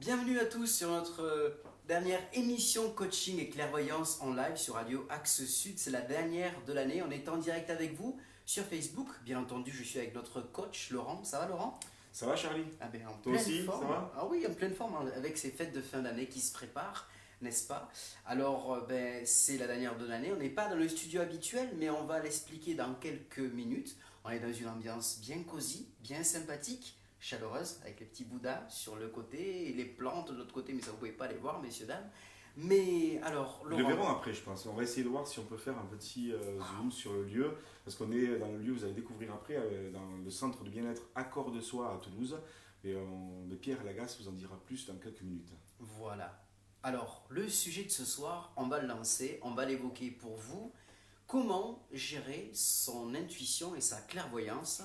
Bienvenue à tous sur notre dernière émission coaching et clairvoyance en live sur Radio Axe Sud. C'est la dernière de l'année. On est en direct avec vous sur Facebook. Bien entendu, je suis avec notre coach Laurent. Ça va Laurent? Ça va Charlie? Ah ben, en Toi pleine aussi, forme. ça va? Ah oui, en pleine forme, hein, avec ces fêtes de fin d'année qui se préparent, n'est-ce pas? Alors, c'est la dernière de l'année. On n'est pas dans le studio habituel, mais on va l'expliquer dans quelques minutes. On est dans une ambiance bien cosy, bien sympathique, chaleureuse, avec les petits bouddhas sur le côté et les plantes de l'autre côté, mais ça vous pouvez pas les voir, messieurs, dames. Mais alors, Ils le Laurent, verront après, je pense. On va essayer de voir si on peut faire un petit zoom sur le lieu. Parce qu'on est dans le lieu, vous allez découvrir après, dans le centre de bien-être Accord de Soi à Toulouse. Et de Pierre Lagasse vous en dira plus dans quelques minutes. voilà. Alors, le sujet de ce soir, on va le lancer, on va l'évoquer pour vous. Comment gérer son intuition et sa clairvoyance?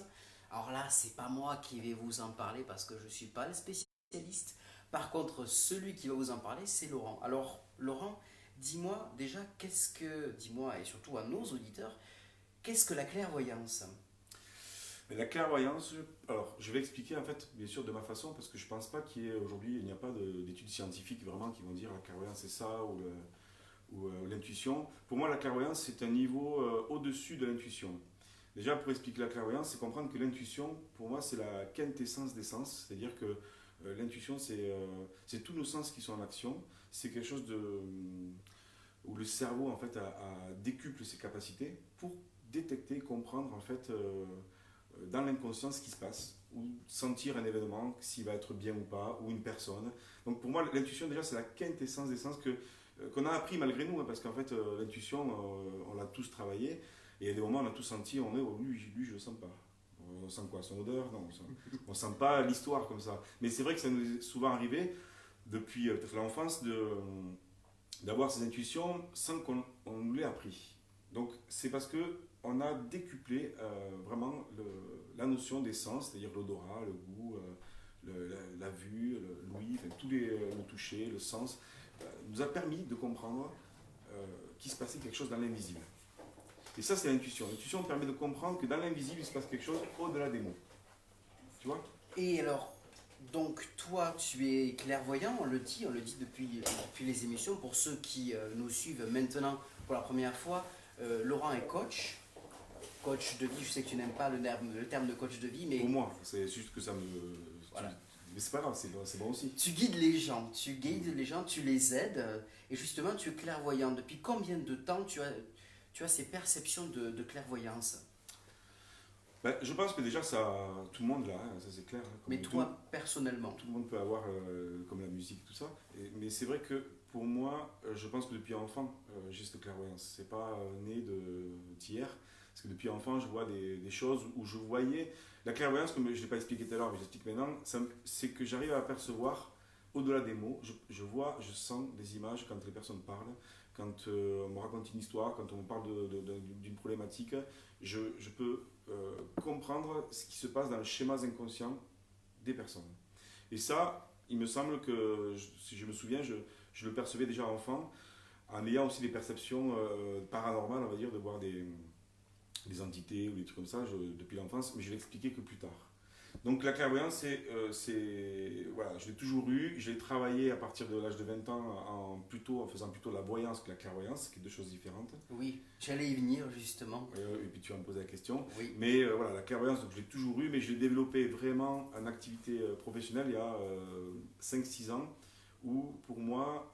Alors là, c'est pas moi qui vais vous en parler parce que je ne suis pas le spécialiste. Par contre, celui qui va vous en parler, c'est Laurent. Alors, Laurent, dis-moi déjà, dis-moi et surtout à nos auditeurs, qu'est-ce que la clairvoyance? Mais la clairvoyance, alors je vais expliquer en fait, bien sûr, de ma façon, parce que je pense pas qu'il y ait aujourd'hui, il n'y a pas d'études scientifiques vraiment qui vont dire la clairvoyance c'est ça ou l'intuition. Pour moi, la clairvoyance c'est un niveau au-dessus de l'intuition. Déjà, pour expliquer la clairvoyance, c'est comprendre que l'intuition, pour moi, c'est la quintessence des sens. C'est-à-dire que l'intuition, c'est tous nos sens qui sont en action. C'est quelque chose où le cerveau, en fait, décuple ses capacités pour détecter, comprendre, en fait, dans l'inconscient ce qui se passe, ou sentir un événement, s'il va être bien ou pas, ou une personne. Donc, pour moi, l'intuition, déjà, c'est la quintessence des sens qu'on a appris malgré nous, hein, parce qu'en fait, l'intuition, on l'a tous travaillé. Et il y a des moments où on a tous senti, on est, oh, lui, je le sens pas. On sent quoi? Son odeur? Non, on sent pas l'histoire comme ça. Mais c'est vrai que ça nous est souvent arrivé, depuis peut-être l'enfance, d'avoir ces intuitions sans qu'on nous l'ait appris. Donc c'est parce que on a décuplé vraiment la notion des sens, c'est-à-dire l'odorat, le goût, la vue, l'ouïe, enfin, le toucher, le sens, nous a permis de comprendre qu'il se passait quelque chose dans l'invisible. Et ça, c'est l'intuition. L'intuition permet de comprendre que dans l'invisible, il se passe quelque chose au-delà des mots. Tu vois? Et alors, donc toi, tu es clairvoyant, on le dit depuis les émissions. Pour ceux qui nous suivent maintenant pour la première fois, Laurent est coach. Coach de vie, je sais que tu n'aimes pas le terme de coach de vie, mais Pour moi, c'est juste que ça me... voilà. Mais c'est pas grave, c'est bon aussi. Tu guides les gens, tu les aides, et justement tu es clairvoyant. Depuis combien de temps tu as ces perceptions de clairvoyance? Ben, je pense que déjà, tout le monde l'a, hein, ça c'est clair. Hein, Mais toi, personnellement? tout le monde peut avoir, comme la musique, tout ça. Mais c'est vrai que pour moi, je pense que depuis enfant, j'ai cette clairvoyance. C'est pas né d'hier. Parce que depuis enfant, je vois des choses où je voyais. La clairvoyance, comme je ne l'ai pas expliqué tout à l'heure, mais j'explique maintenant, c'est que j'arrive à apercevoir au-delà des mots. Je vois, je sens des images quand les personnes parlent, quand on me raconte une histoire, quand on me parle d'une problématique. Je peux comprendre ce qui se passe dans les schémas inconscients des personnes. Et ça, il me semble que, si je me souviens, je le percevais déjà enfant, en ayant aussi des perceptions paranormales, on va dire, de voir des entités ou des trucs comme ça depuis l'enfance, mais je l'ai expliqué que plus tard. Donc la clairvoyance, voilà, je l'ai toujours eu, je l'ai travaillé à partir de l'âge de 20 ans en faisant plutôt la voyance que la clairvoyance, qui est deux choses différentes. Oui, j'allais y venir justement. Et puis tu vas me poser la question. Oui. Mais voilà, la clairvoyance, donc, je l'ai toujours eu, mais je l'ai développé vraiment en activité professionnelle il y a 5-6 ans, où pour moi,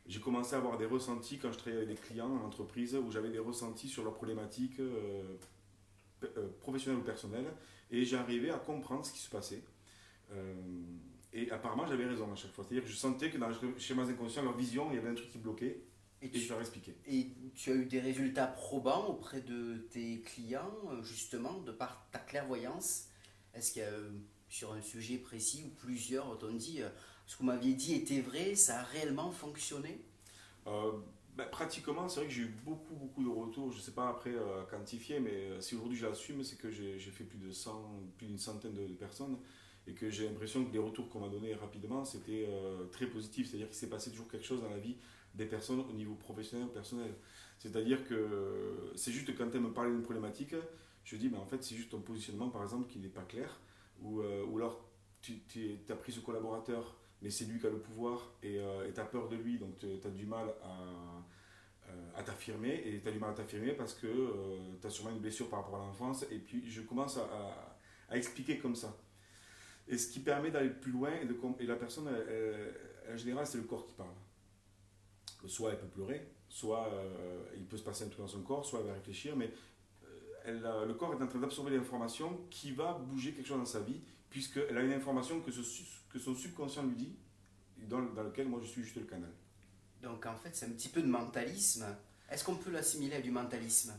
j'ai commencé à avoir des ressentis quand je travaillais avec des clients en entreprise, où j'avais des ressentis sur leurs problématiques professionnelles ou personnelles, et j'arrivais à comprendre ce qui se passait. Et apparemment, j'avais raison à chaque fois. C'est-à-dire que je sentais que dans les schémas inconscients, leur vision, il y avait un truc qui bloquait, et je leur expliquais. Et tu as eu des résultats probants auprès de tes clients, justement, de par ta clairvoyance? Est-ce qu'il y a, sur un sujet précis ou plusieurs, t'ont dit, ce que vous m'aviez dit était vrai, ça a réellement fonctionné? Euh, Pratiquement, c'est vrai que j'ai eu beaucoup de retours. Je ne sais pas après quantifier, mais si aujourd'hui je l'assume, c'est que j'ai fait plus d'une centaine de personnes et que j'ai l'impression que les retours qu'on m'a donnés rapidement, c'était très positif. C'est-à-dire qu'il s'est passé toujours quelque chose dans la vie des personnes au niveau professionnel ou personnel. C'est-à-dire que c'est juste que quand elles me parlaient d'une problématique, je dis, mais en fait, c'est juste ton positionnement, par exemple, qui n'est pas clair. Ou alors, tu as pris ce collaborateur, mais c'est lui qui a le pouvoir et tu as peur de lui, donc tu as du mal à t'affirmer, et tu as du mal à t'affirmer parce que tu as sûrement une blessure par rapport à l'enfance, et puis je commence à expliquer comme ça. Et ce qui permet d'aller plus loin, et la personne, en général, c'est le corps qui parle. Soit elle peut pleurer, soit il peut se passer un truc dans son corps, soit elle va réfléchir, mais le corps est en train d'absorber l'information qui va bouger quelque chose dans sa vie, puisqu'elle a une information que son subconscient lui dit, dans lequel moi je suis juste le canal. Donc en fait, c'est un petit peu de mentalisme. Est-ce qu'on peut l'assimiler à du mentalisme?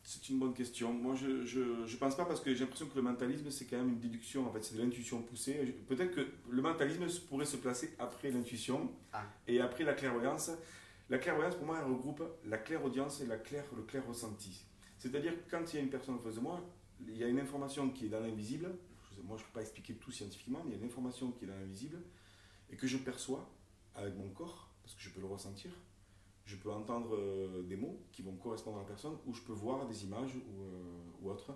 C'est une bonne question. Moi, je pense pas, parce que j'ai l'impression que le mentalisme, c'est quand même une déduction. En fait, c'est de l'intuition poussée. Peut-être que le mentalisme pourrait se placer après l'intuition Ah, et après la clairvoyance. La clairvoyance, pour moi, elle regroupe la clairaudience et le clair ressenti. C'est-à-dire que quand il y a une personne en face de moi, il y a une information qui est dans l'invisible. Moi, je ne peux pas expliquer tout scientifiquement, mais il y a une information qui est dans l'invisible et que je perçois avec mon corps, parce que je peux le ressentir. Je peux entendre des mots qui vont correspondre à la personne, ou je peux voir des images ou autres,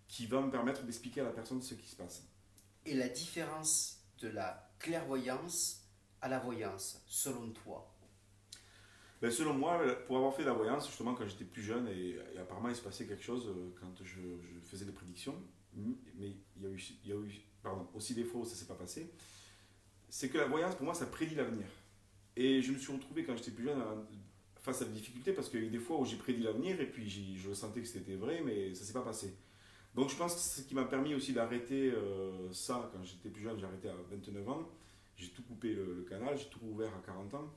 qui vont me permettre d'expliquer à la personne ce qui se passe. et la différence de la clairvoyance à la voyance, selon toi? Ben, selon moi, pour avoir fait la voyance, justement quand j'étais plus jeune, et apparemment il se passait quelque chose quand je faisais des prédictions, mais pardon, aussi des fois où ça ne s'est pas passé, c'est que la voyance, pour moi, ça prédit l'avenir. Et je me suis retrouvé quand j'étais plus jeune face à des difficultés, parce qu'il y a eu des fois où j'ai prédit l'avenir et puis je sentais que c'était vrai, mais ça ne s'est pas passé. Donc je pense que c'est ce qui m'a permis aussi d'arrêter ça quand j'étais plus jeune. J'ai arrêté à 29 ans, j'ai tout coupé le canal, j'ai tout rouvert à 40 ans.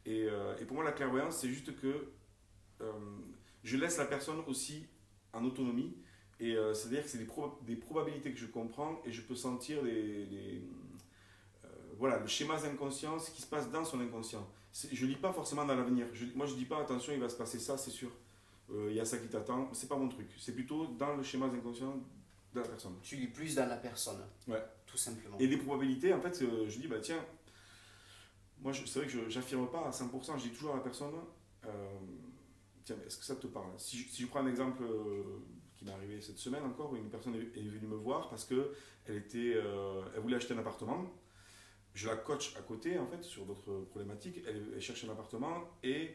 Et pour moi, la clairvoyance, c'est juste que euh, je laisse la personne aussi en autonomie. Et c'est-à-dire que c'est des probabilités que je comprends, et je peux sentir voilà, le schéma inconscient, ce qui se passe dans son inconscient. Je ne lis pas forcément dans l'avenir. Moi, je ne dis pas, attention, il va se passer ça, c'est sûr. Il y a ça qui t'attend. C'est pas mon truc. C'est plutôt dans le schéma inconscient de la personne. Tu lis plus dans la personne, Ouais. tout simplement. Et les probabilités, en fait, je dis, bah tiens, moi, c'est vrai que je n'affirme pas à 100%. Je dis toujours à la personne, tiens, est-ce que ça te parle? Si je prends un exemple qui m'est arrivé cette semaine encore, où une personne est venue me voir parce qu'elle elle voulait acheter un appartement. Je la coach à côté, en fait, sur d'autres problématiques. Elle cherche un appartement, et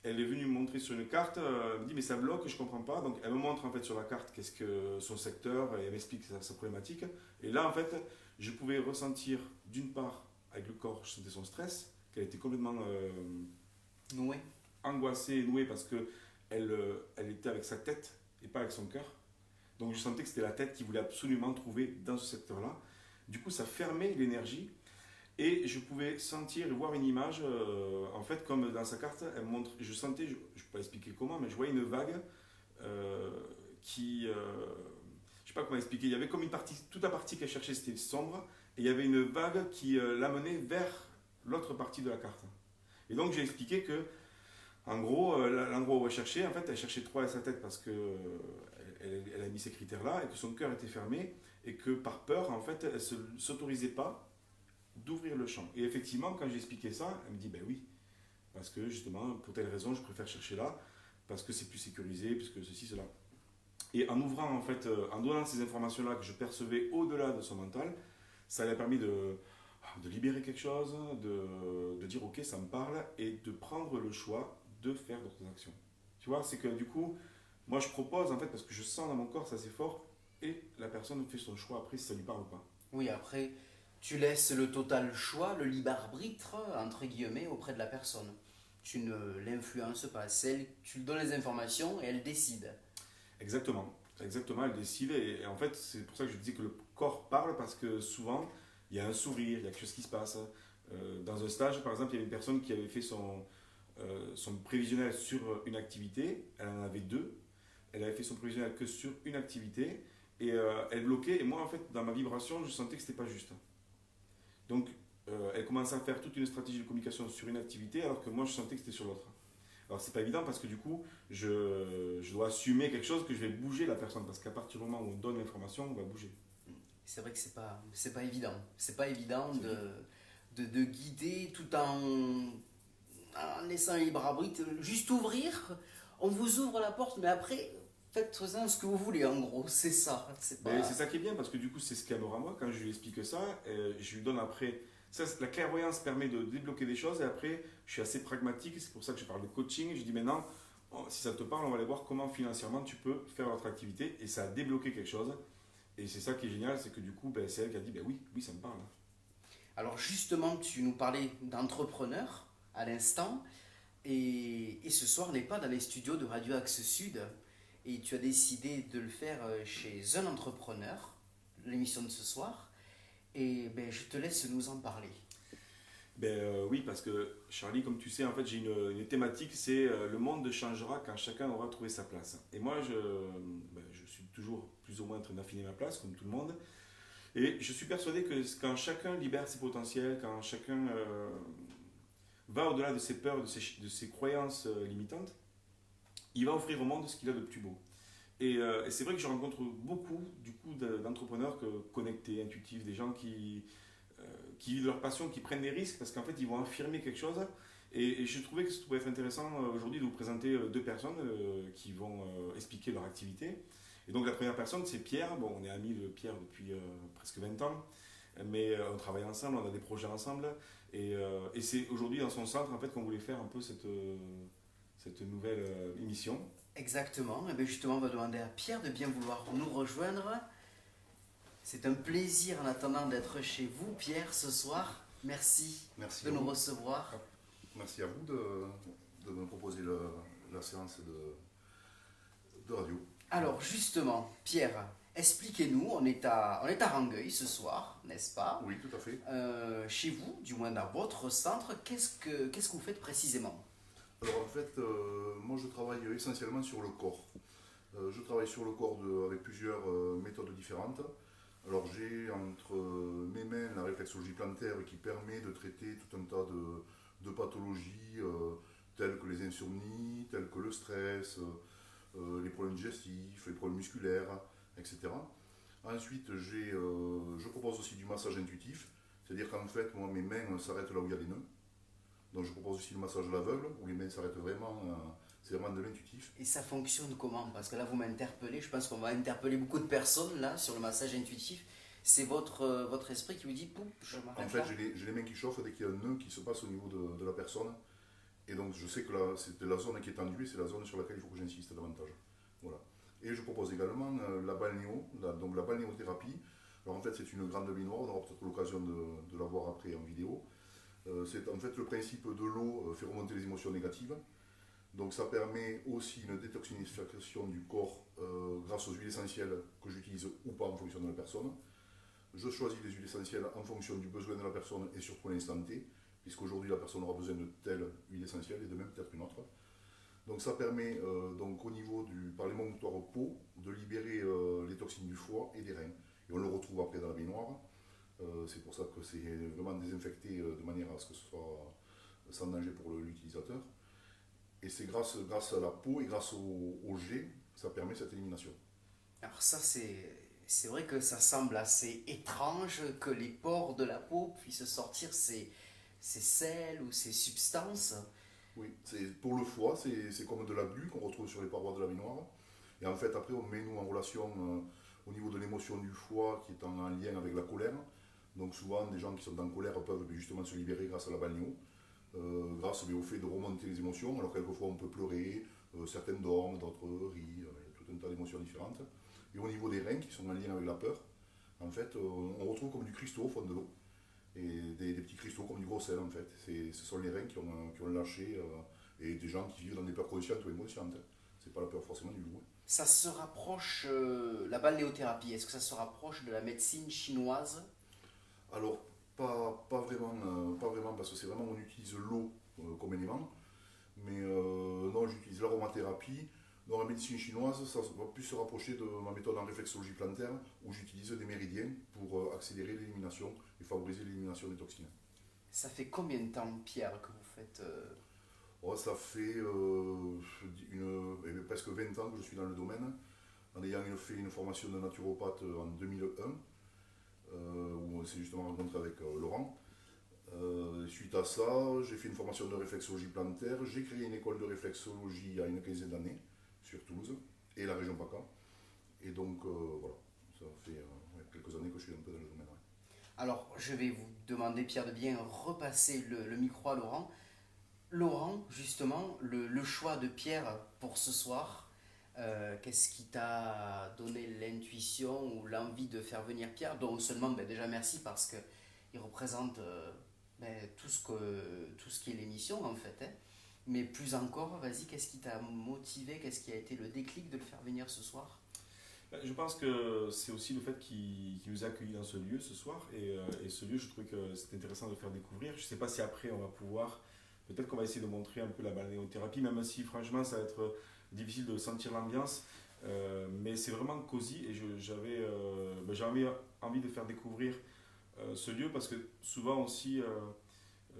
elle est venue me montrer sur une carte. Elle me dit, mais ça bloque, je ne comprends pas. Donc elle me montre en fait sur la carte qu'est-ce que son secteur, et elle m'explique sa problématique. Et là, en fait, je pouvais ressentir, d'une part, avec le corps, je sentais son stress, qu'elle était complètement Noué. angoissée, nouée, parce que elle était avec sa tête et pas avec son cœur. Donc je sentais que c'était la tête qui voulait absolument trouver dans ce secteur-là. Du coup, ça fermait l'énergie. Et je pouvais sentir et voir une image, en fait, comme dans sa carte, elle montre, je sentais, je ne peux pas expliquer comment, mais je voyais une vague qui, je ne sais pas comment expliquer, il y avait comme une partie, toute la partie qu'elle cherchait, c'était sombre, et il y avait une vague qui l'amenait vers l'autre partie de la carte. Et donc j'ai expliqué que, en gros, l'endroit où elle cherchait, en fait, elle cherchait trop à sa tête parce que elle a mis ces critères-là, et que son cœur était fermé, et que par peur, en fait, elle ne s'autorisait pas d'ouvrir le champ. Et effectivement, quand j'ai expliqué ça, elle me dit, ben oui, parce que justement, pour telle raison, je préfère chercher là, parce que c'est plus sécurisé, puisque ceci, cela. Et en ouvrant, en fait, en donnant ces informations-là que je percevais au-delà de son mental, ça lui a permis de libérer quelque chose, de dire, ok, ça me parle, et de prendre le choix de faire d'autres actions. Tu vois, c'est que du coup, moi je propose, en fait, parce que je sens dans mon corps, c'est assez fort, et la personne fait son choix après si ça lui parle ou pas. Oui, après, tu laisses le total choix, le libre arbitre, entre guillemets, auprès de la personne. Tu ne l'influences pas. Tu lui donnes les informations et elle décide. Exactement. Exactement, elle décide. Et en fait, c'est pour ça que je disais que le corps parle, parce que souvent, il y a un sourire, il y a quelque chose qui se passe. Dans un stage, par exemple, il y avait une personne qui avait fait son prévisionnel sur une activité. Elle en avait deux. Elle avait fait son prévisionnel que sur une activité. Et elle bloquait. Et moi, en fait, dans ma vibration, je sentais que c'était pas juste. Donc, elle commençait à faire toute une stratégie de communication sur une activité, alors que moi, je sentais que c'était sur l'autre. Alors, c'est pas évident, parce que du coup, je dois assumer quelque chose, que je vais bouger la personne, parce qu'à partir du moment où on donne l'information, on va bouger. C'est vrai que c'est pas évident. C'est pas évident de guider tout en laissant un libre arbitre. Juste ouvrir, on vous ouvre la porte, mais après, faites-en ce que vous voulez, en gros, c'est ça. C'est Mais pas... c'est ça qui est bien, parce que du coup, c'est ce qu'elle aura moi, quand je lui explique ça, je lui donne après. Ça, la clairvoyance permet de débloquer des choses, et après, je suis assez pragmatique, c'est pour ça que je parle de coaching. Je dis maintenant, si ça te parle, on va aller voir comment financièrement tu peux faire notre activité, et ça a débloqué quelque chose. Et c'est ça qui est génial, c'est que du coup, ben, c'est elle qui a dit, ben oui, oui, ça me parle. Alors justement, tu nous parlais d'entrepreneur à l'instant, et ce soir n'est pas dans les studios de Radio Axe Sud, et tu as décidé de le faire chez un entrepreneur, l'émission de ce soir, et ben, je te laisse nous en parler. Ben oui, parce que Charlie, comme tu sais, en fait, j'ai une thématique, c'est le monde changera quand chacun aura trouvé sa place. Et moi, je suis toujours plus ou moins en train d'affiner ma place, comme tout le monde. Et je suis persuadé que quand chacun libère ses potentiels, quand chacun va au-delà de ses peurs, de ses croyances limitantes, il va offrir au monde ce qu'il a de plus beau. Et c'est vrai que je rencontre beaucoup du coup d'entrepreneurs connectés, intuitifs, des gens qui vivent leur passion, qui prennent des risques parce qu'en fait ils vont affirmer quelque chose. Et je trouvais que ça pourrait être intéressant aujourd'hui de vous présenter deux personnes qui vont expliquer leur activité. Et donc la première personne c'est Pierre. Bon, on est amis de Pierre depuis presque 20 ans, mais on travaille ensemble, on a des projets ensemble. Et c'est aujourd'hui dans son centre en fait qu'on voulait faire un peu cette nouvelle émission. Exactement, et bien justement on va demander à Pierre de bien vouloir nous rejoindre. C'est un plaisir en attendant d'être chez vous, Pierre, ce soir. Merci, Merci de à nous vous. recevoir. Merci à vous de me proposer la séance de radio. Alors justement, Pierre, expliquez-nous, on est à Rangueil ce soir, n'est-ce pas? Oui, tout à fait. Chez vous, du moins dans votre centre, qu'est-ce que vous faites précisément? Alors en fait, moi je travaille essentiellement sur le corps. Je travaille sur le corps avec plusieurs méthodes différentes. Alors j'ai entre mes mains la réflexologie plantaire qui permet de traiter tout un tas de pathologies telles que les insomnies, telles que le stress, les problèmes digestifs, les problèmes musculaires, etc. Ensuite, je propose aussi du massage intuitif, c'est-à-dire qu'en fait, moi, mes mains s'arrêtent là où il y a des nœuds. Donc je propose aussi le massage à l'aveugle, où les mains s'arrêtent vraiment, c'est vraiment de l'intuitif. Et ça fonctionne comment? Parce que là, vous m'interpellez, je pense qu'on va interpeller beaucoup de personnes là sur le massage intuitif. C'est votre esprit qui vous dit, pouf, je En m'arrête fait, là. j'ai les mains qui chauffent dès qu'il y a un nœud qui se passe au niveau de la personne. Et donc je sais que c'est la zone qui est tendue et c'est la zone sur laquelle il faut que j'insiste davantage. Voilà. Et je propose également la balnéo, donc la balnéothérapie. Alors en fait c'est une grande baignoire, on aura peut-être l'occasion de la voir après en vidéo. C'est en fait le principe de l'eau fait remonter les émotions négatives. Donc ça permet aussi une détoxification du corps grâce aux huiles essentielles que j'utilise ou pas en fonction de la personne. Je choisis les huiles essentielles en fonction du besoin de la personne et surtout à l'instant T, puisqu'aujourd'hui la personne aura besoin de telle huile essentielle et de même peut-être une autre. Donc ça permet donc au niveau par l'émonctoire peau de libérer les toxines du foie et des reins. Et on le retrouve après dans la baignoire. C'est pour ça que c'est vraiment désinfecté de manière à ce que ce soit sans danger pour l'utilisateur. Et c'est grâce à la peau et grâce au jet, ça permet cette élimination. Alors ça, c'est vrai que ça semble assez étrange que les pores de la peau puissent sortir ces sels ou ces substances. Oui, pour le foie, c'est comme de la glu qu'on retrouve sur les parois de la baignoire. Et en fait, après, on met nous en relation au niveau de l'émotion du foie qui est en lien avec la colère. Donc souvent, des gens qui sont en colère peuvent justement se libérer grâce à la balnéo, grâce au fait de remonter les émotions. Alors quelquefois, on peut pleurer, certaines dorment, d'autres rient, il y a tout un tas d'émotions différentes. Et au niveau des reins qui sont en lien avec la peur, en fait, on retrouve comme du cristaux au fond de l'eau. Et des petits cristaux comme du gros sel en fait. Ce sont les reins qui ont lâché et des gens qui vivent dans des peurs conscientes ou inconscientes. C'est pas la peur forcément du loup. Ça se rapproche, la balnéothérapie, est-ce que ça se rapproche de la médecine chinoise? Alors, pas vraiment parce que c'est vraiment on utilise l'eau comme élément. Mais non, j'utilise l'aromathérapie. Dans la médecine chinoise, ça va plus se rapprocher de ma méthode en réflexologie plantaire où j'utilise des méridiens pour accélérer l'élimination et favoriser l'élimination des toxines. Ça fait combien de temps, Pierre, que vous faites Oh, ça fait presque 20 ans que je suis dans le domaine, en ayant fait une formation de naturopathe en 2001, où on s'est justement rencontré avec Laurent. Suite à ça, j'ai fait une formation de réflexologie plantaire, j'ai créé une école de réflexologie il y a une quinzaine d'années sur Toulouse, et la région PACA. Et donc voilà, ça fait quelques années que je suis un peu dans le domaine. Ouais. Alors, je vais vous demander, Pierre, de bien repasser le micro à Laurent. Laurent, justement, le choix de Pierre pour ce soir, qu'est-ce qui t'a donné l'intuition ou l'envie de faire venir Pierre? Donc seulement, déjà merci parce qu'il représente tout ce qui est l'émission en fait. Hein. Mais plus encore, vas-y, qu'est-ce qui t'a motivé? Qu'est-ce qui a été le déclic de le faire venir ce soir? Je pense que c'est aussi le fait qu'il nous a accueillis dans ce lieu ce soir. Et ce lieu, je trouvais que c'était intéressant de le faire découvrir. Je ne sais pas si après on va pouvoir. Peut-être qu'on va essayer de montrer un peu la balnéothérapie, même si franchement ça va être difficile de sentir l'ambiance. Mais c'est vraiment cosy et j'avais envie de faire découvrir ce lieu parce que souvent aussi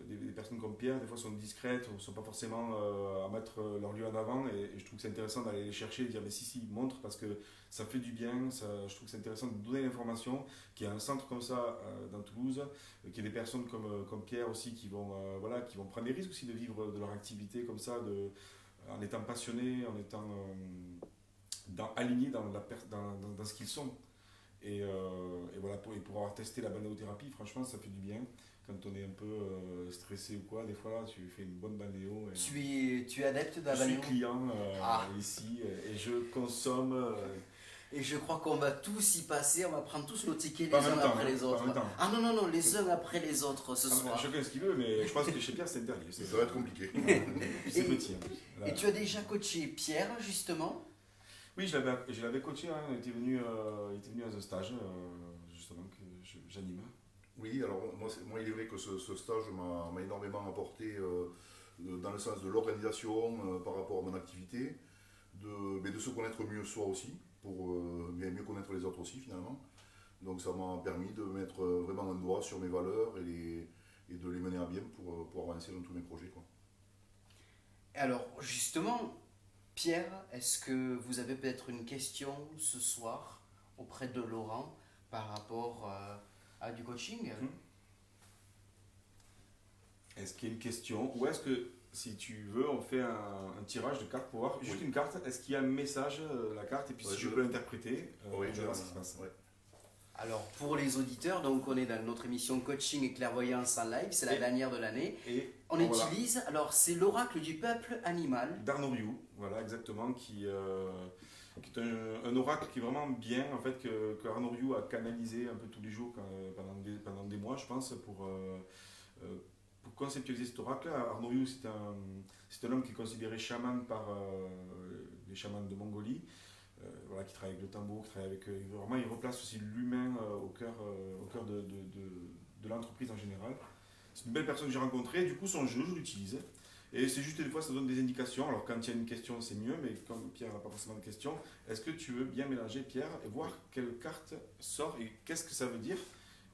des personnes comme Pierre des fois sont discrètes ou ne sont pas forcément à mettre leur lieu en avant et je trouve que c'est intéressant d'aller les chercher et de dire mais si montre parce que ça fait du bien, je trouve que c'est intéressant de donner l'information qu'il y a un centre comme ça dans Toulouse, qu'il y ait des personnes comme Pierre aussi qui vont prendre les risques aussi de vivre de leur activité comme ça, en étant passionnés, en étant alignés dans ce qu'ils sont. Et voilà, pour avoir testé la balnéothérapie, franchement, ça fait du bien. Quand on est un peu stressé ou quoi, des fois, là, tu fais une bonne balnéo. Tu es adepte de la balnéo? Je suis client ici et je consomme. Et je crois qu'on va tous y passer, on va prendre tous nos tickets les Pas en uns même temps, après les autres. pas en même temps. Ah non, les uns après les autres ce soir. Chacun ce qu'il veut, mais je pense que chez Pierre, c'est interdit. Ça va être compliqué. C'est Et- petit. Hein. Et tu as déjà coaché Pierre, justement? Oui, je l'avais coaché, hein. Il était venu à un stage, justement, que j'anime. Oui, alors moi il est vrai que ce stage m'a énormément apporté dans le sens de l'organisation par rapport à mon activité, de se connaître mieux soi aussi, pour mieux connaître les autres aussi finalement. Donc ça m'a permis de mettre vraiment un doigt sur mes valeurs et de les mener à bien pour avancer dans tous mes projets. Quoi. Alors, justement, Pierre, est-ce que vous avez peut-être une question ce soir auprès de Laurent par rapport à du coaching? Est-ce qu'il y a une question ou est-ce que, si tu veux, on fait un tirage de cartes pour voir juste une carte? Est-ce qu'il y a un message, la carte, et puis si je peux l'interpréter, on verra ce qui se passe. Ouais. Alors, pour les auditeurs, donc on est dans notre émission Coaching et Clairvoyance en live, c'est la dernière de l'année. Et On utilise, alors c'est l'oracle du peuple animal. d'Arnaud Rioux, voilà exactement, qui est un oracle qui est vraiment bien, en fait, que Arnaud Rioux a canalisé un peu tous les jours pendant des mois, je pense, pour conceptualiser cet oracle. Arnaud Rioux, c'est un homme qui est considéré chaman par les chamans de Mongolie. Qui travaille avec le tambour, qui travaille avec. Vraiment, il replace aussi l'humain au cœur de l'entreprise en général. C'est une belle personne que j'ai rencontrée, du coup, son jeu, je l'utilise. Et c'est juste des fois, ça donne des indications. Alors, quand il y a une question, c'est mieux, mais comme Pierre n'a pas forcément de questions, est-ce que tu veux bien mélanger, Pierre, et voir quelle carte sort et qu'est-ce que ça veut dire?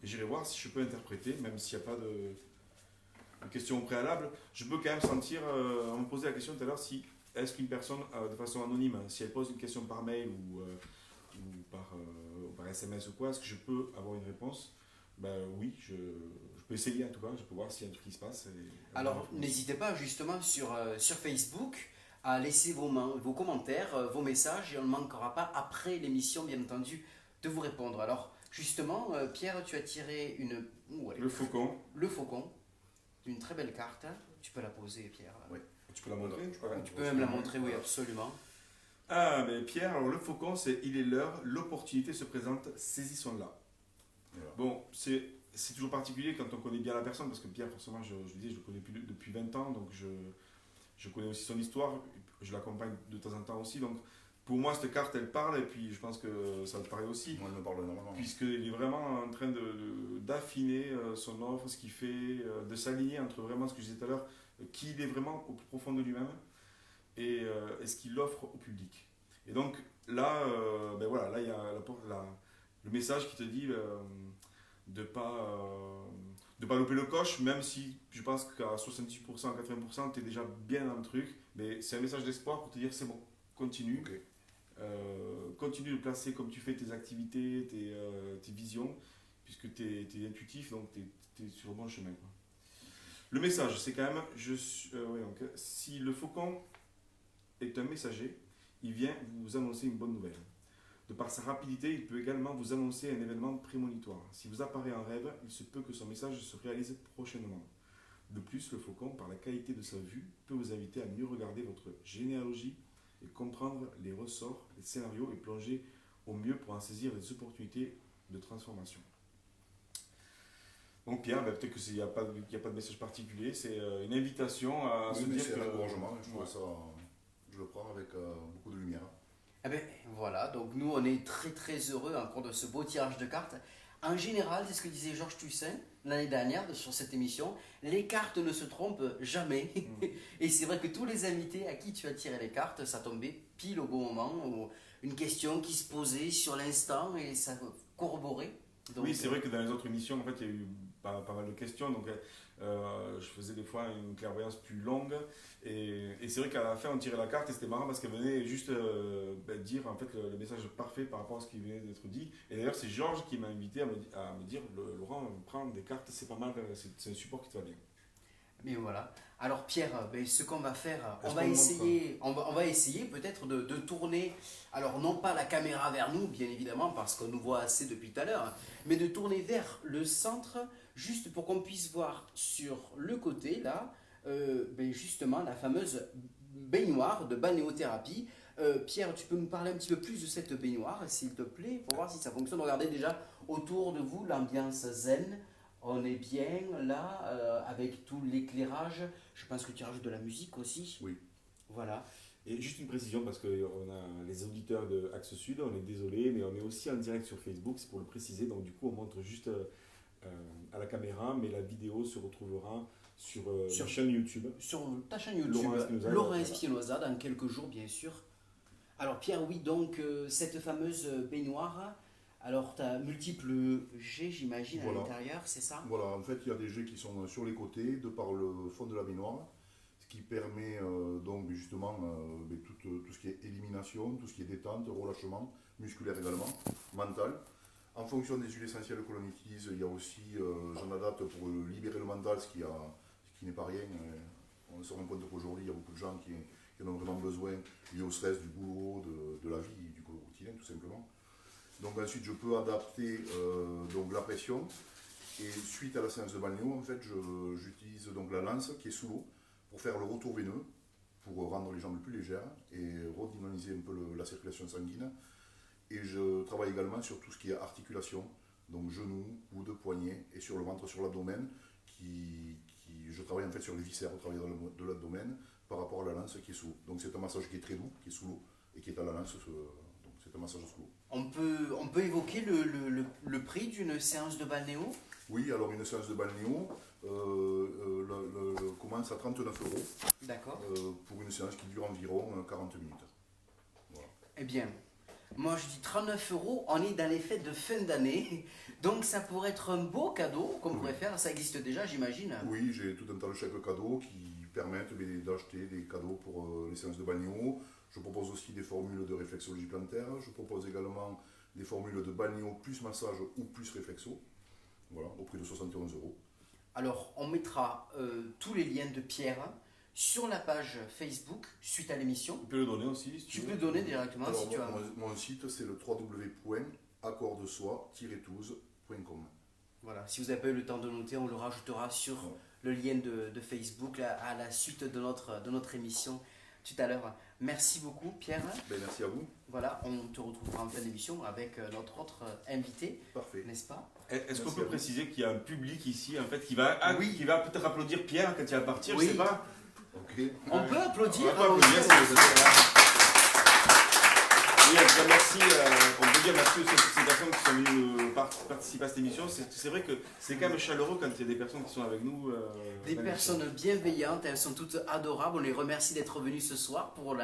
Et j'irai voir si je peux interpréter, même s'il n'y a pas de question au préalable. Je peux quand même sentir, on me posait la question tout à l'heure, si. Est-ce qu'une personne, de façon anonyme, si elle pose une question par mail ou par SMS ou quoi, est-ce que je peux avoir une réponse? Oui, je peux essayer en tout cas, je peux voir s'il y a un truc qui se passe. Alors, n'hésitez pas justement sur Facebook à laisser vos commentaires, vos messages, et on ne manquera pas après l'émission, bien entendu, de vous répondre. Alors, justement, Pierre, tu as tiré le faucon. Le faucon, une très belle carte. Tu peux la poser, Pierre. Oui. Tu peux la montrer? Tu peux même la montrer, oui, absolument. Ah, mais Pierre, alors le faucon, c'est il est l'heure, l'opportunité se présente, saisissons-la. Voilà. Bon, c'est toujours particulier quand on connaît bien la personne, parce que Pierre, forcément, je le connais depuis 20 ans, donc je connais aussi son histoire, je l'accompagne de temps en temps aussi, donc pour moi, cette carte, elle parle, et puis je pense que ça te parle aussi. Moi, elle me parle énormément. Puisqu'il est vraiment en train d'affiner son offre, ce qu'il fait, de s'aligner entre vraiment ce que je disais tout à l'heure, qui il est vraiment au plus profond de lui-même et ce qu'il offre au public. Et donc là, là il y a le message qui te dit de pas louper le coche, même si je pense qu'à 70%, 80%, tu es déjà bien dans le truc, mais c'est un message d'espoir pour te dire c'est bon, continue. Okay. Continue de placer comme tu fais tes activités, tes visions, puisque tu es intuitif, donc tu es sur le bon chemin. Quoi. Le message, c'est quand même, si le faucon est un messager, il vient vous annoncer une bonne nouvelle. De par sa rapidité, il peut également vous annoncer un événement prémonitoire. Si vous apparaît en rêve, il se peut que son message se réalise prochainement. De plus, le faucon, par la qualité de sa vue, peut vous inviter à mieux regarder votre généalogie et comprendre les ressorts, les scénarios et plonger au mieux pour en saisir les opportunités de transformation. Donc Pierre, peut-être qu'il n'y a pas de message particulier, c'est une invitation à se dire c'est que... un encouragement, je le prends avec beaucoup de lumière. Eh bien, voilà, donc nous on est très très heureux encore de ce beau tirage de cartes. En général, c'est ce que disait Georges Toussaint l'année dernière sur cette émission, les cartes ne se trompent jamais. Et c'est vrai que tous les invités à qui tu as tiré les cartes, ça tombait pile au bon moment, ou une question qui se posait sur l'instant et ça corroborait. Donc, oui, c'est vrai que dans les autres émissions, en fait, il y a eu pas mal de questions, donc je faisais des fois une clairvoyance plus longue, et c'est vrai qu'à la fin, on tirait la carte, et c'était marrant parce qu'elle venait juste dire en fait le message parfait par rapport à ce qui venait d'être dit. Et d'ailleurs, c'est Georges qui m'a invité à me dire, Laurent, prends des cartes, c'est pas mal, c'est un support qui te va bien. Mais voilà. Alors Pierre, ce qu'on va faire, on va essayer peut-être de tourner, alors non pas la caméra vers nous, bien évidemment, parce qu'on nous voit assez depuis tout à l'heure, mais de tourner vers le centre, juste pour qu'on puisse voir sur le côté, là, justement, la fameuse baignoire de balnéothérapie. Pierre, tu peux nous parler un petit peu plus de cette baignoire, s'il te plaît, pour voir si ça fonctionne. Regardez déjà autour de vous l'ambiance zen. On est bien là, avec tout l'éclairage. Je pense que tu rajoutes de la musique aussi. Oui. Voilà. Et juste une précision, parce qu'on a les auditeurs de Axe Sud, on est désolé, mais on est aussi en direct sur Facebook, c'est pour le préciser. Donc du coup, on montre juste à la caméra, mais la vidéo se retrouvera sur la chaîne YouTube. Sur ta chaîne YouTube, Laurent Espinosa, dans quelques jours, bien sûr. Alors Pierre, oui, donc cette fameuse baignoire... Alors, tu as multiples jets, j'imagine, à l'intérieur, c'est ça? Voilà, en fait, il y a des jets qui sont sur les côtés, de par le fond de la baignoire, ce qui permet donc justement tout ce qui est élimination, tout ce qui est détente, relâchement, musculaire également, mental. En fonction des huiles essentielles que l'on utilise, il y a aussi, j'en adapte pour libérer le mental, ce qui n'est pas rien. On se rend compte qu'aujourd'hui, il y a beaucoup de gens qui en ont vraiment besoin, liés au stress, du boulot, de la vie, du quotidien, tout simplement. Donc ensuite, je peux adapter donc la pression. Et suite à la séance de balnéo, en fait, j'utilise donc la lance qui est sous l'eau pour faire le retour veineux, pour rendre les jambes plus légères et redynamiser un peu la circulation sanguine. Et je travaille également sur tout ce qui est articulation, donc genoux, coudes, poignets, et sur le ventre, sur l'abdomen. Je travaille en fait sur les viscères au travers de l'abdomen par rapport à la lance qui est sous l'eau. Donc c'est un massage qui est très doux, qui est sous l'eau, et qui est à la lance. Donc c'est un massage sous l'eau. On peut évoquer le prix d'une séance de balnéo? Oui, alors une séance de balnéo commence à 39 €. D'accord. Pour une séance qui dure environ 40 minutes. Voilà. Eh bien, moi je dis 39 €, on est dans les fêtes de fin d'année, donc ça pourrait être un beau cadeau qu'on pourrait faire, ça existe déjà j'imagine. Oui, j'ai tout un tas de chèques cadeaux qui permettent d'acheter des cadeaux pour les séances de balnéo. Je propose aussi des formules de réflexologie plantaire, je propose également des formules de balnéo plus massage ou plus réflexo, voilà, au prix de 71 €. Alors on mettra tous les liens de Pierre sur la page Facebook suite à l'émission. Tu peux le donner aussi si tu peux le donner directement. Alors, si tu as... mon site c'est le www.accordesoi-toulouse.com. Voilà, si vous n'avez pas eu le temps de noter, on le rajoutera sur le lien de Facebook à la suite de notre émission tout à l'heure. Merci beaucoup Pierre. Merci à vous. Voilà, on te retrouvera en fin d'émission avec notre autre invité. Parfait. N'est-ce pas? Est-ce qu'on peut préciser qu'il y a un public ici en fait qui va peut-être applaudir Pierre quand il va partir, je sais pas. Okay. On peut applaudir. Oui, merci. On peut dire merci aussi à toutes ces personnes qui sont venues participer à cette émission. C'est vrai que c'est quand même chaleureux quand il y a des personnes qui sont avec nous. Des personnes bienveillantes, elles sont toutes adorables. On les remercie d'être venus ce soir pour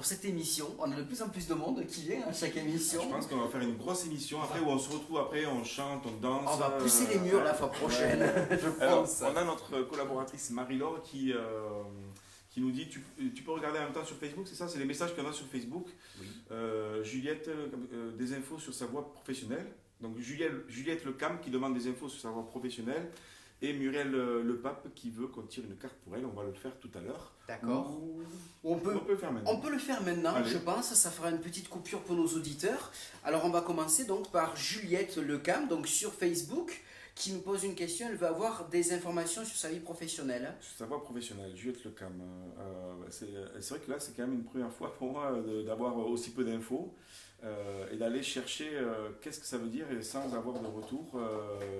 cette émission. On a de plus en plus de monde qui vient à chaque émission. Je pense qu'on va faire une grosse émission après où on se retrouve, après on chante, on danse. On va pousser les murs la fois prochaine, je pense. Alors, on a notre collaboratrice Marie-Laure qui nous dit tu peux regarder en même temps sur Facebook, c'est ça? C'est les messages qu'il y en a sur Facebook. Oui. Juliette, des infos sur sa voie professionnelle. Donc Juliette Lecam qui demande des infos sur sa voie professionnelle. et Muriel Le Pape qui veut qu'on tire une carte pour elle. On va le faire tout à l'heure. D'accord. Ou- On peut, On peut le faire maintenant. on peut le faire maintenant, Allez. je pense. Ça fera une petite coupure pour nos auditeurs. Alors, on va commencer donc par Juliette Lecam, donc sur Facebook, qui nous pose une question. Elle veut avoir des informations sur sa vie professionnelle. Sur sa voie professionnelle, Juliette Lecam. C'est vrai que là, c'est quand même une première fois pour moi d'avoir aussi peu d'infos et d'aller chercher qu'est-ce que ça veut dire et sans avoir de retour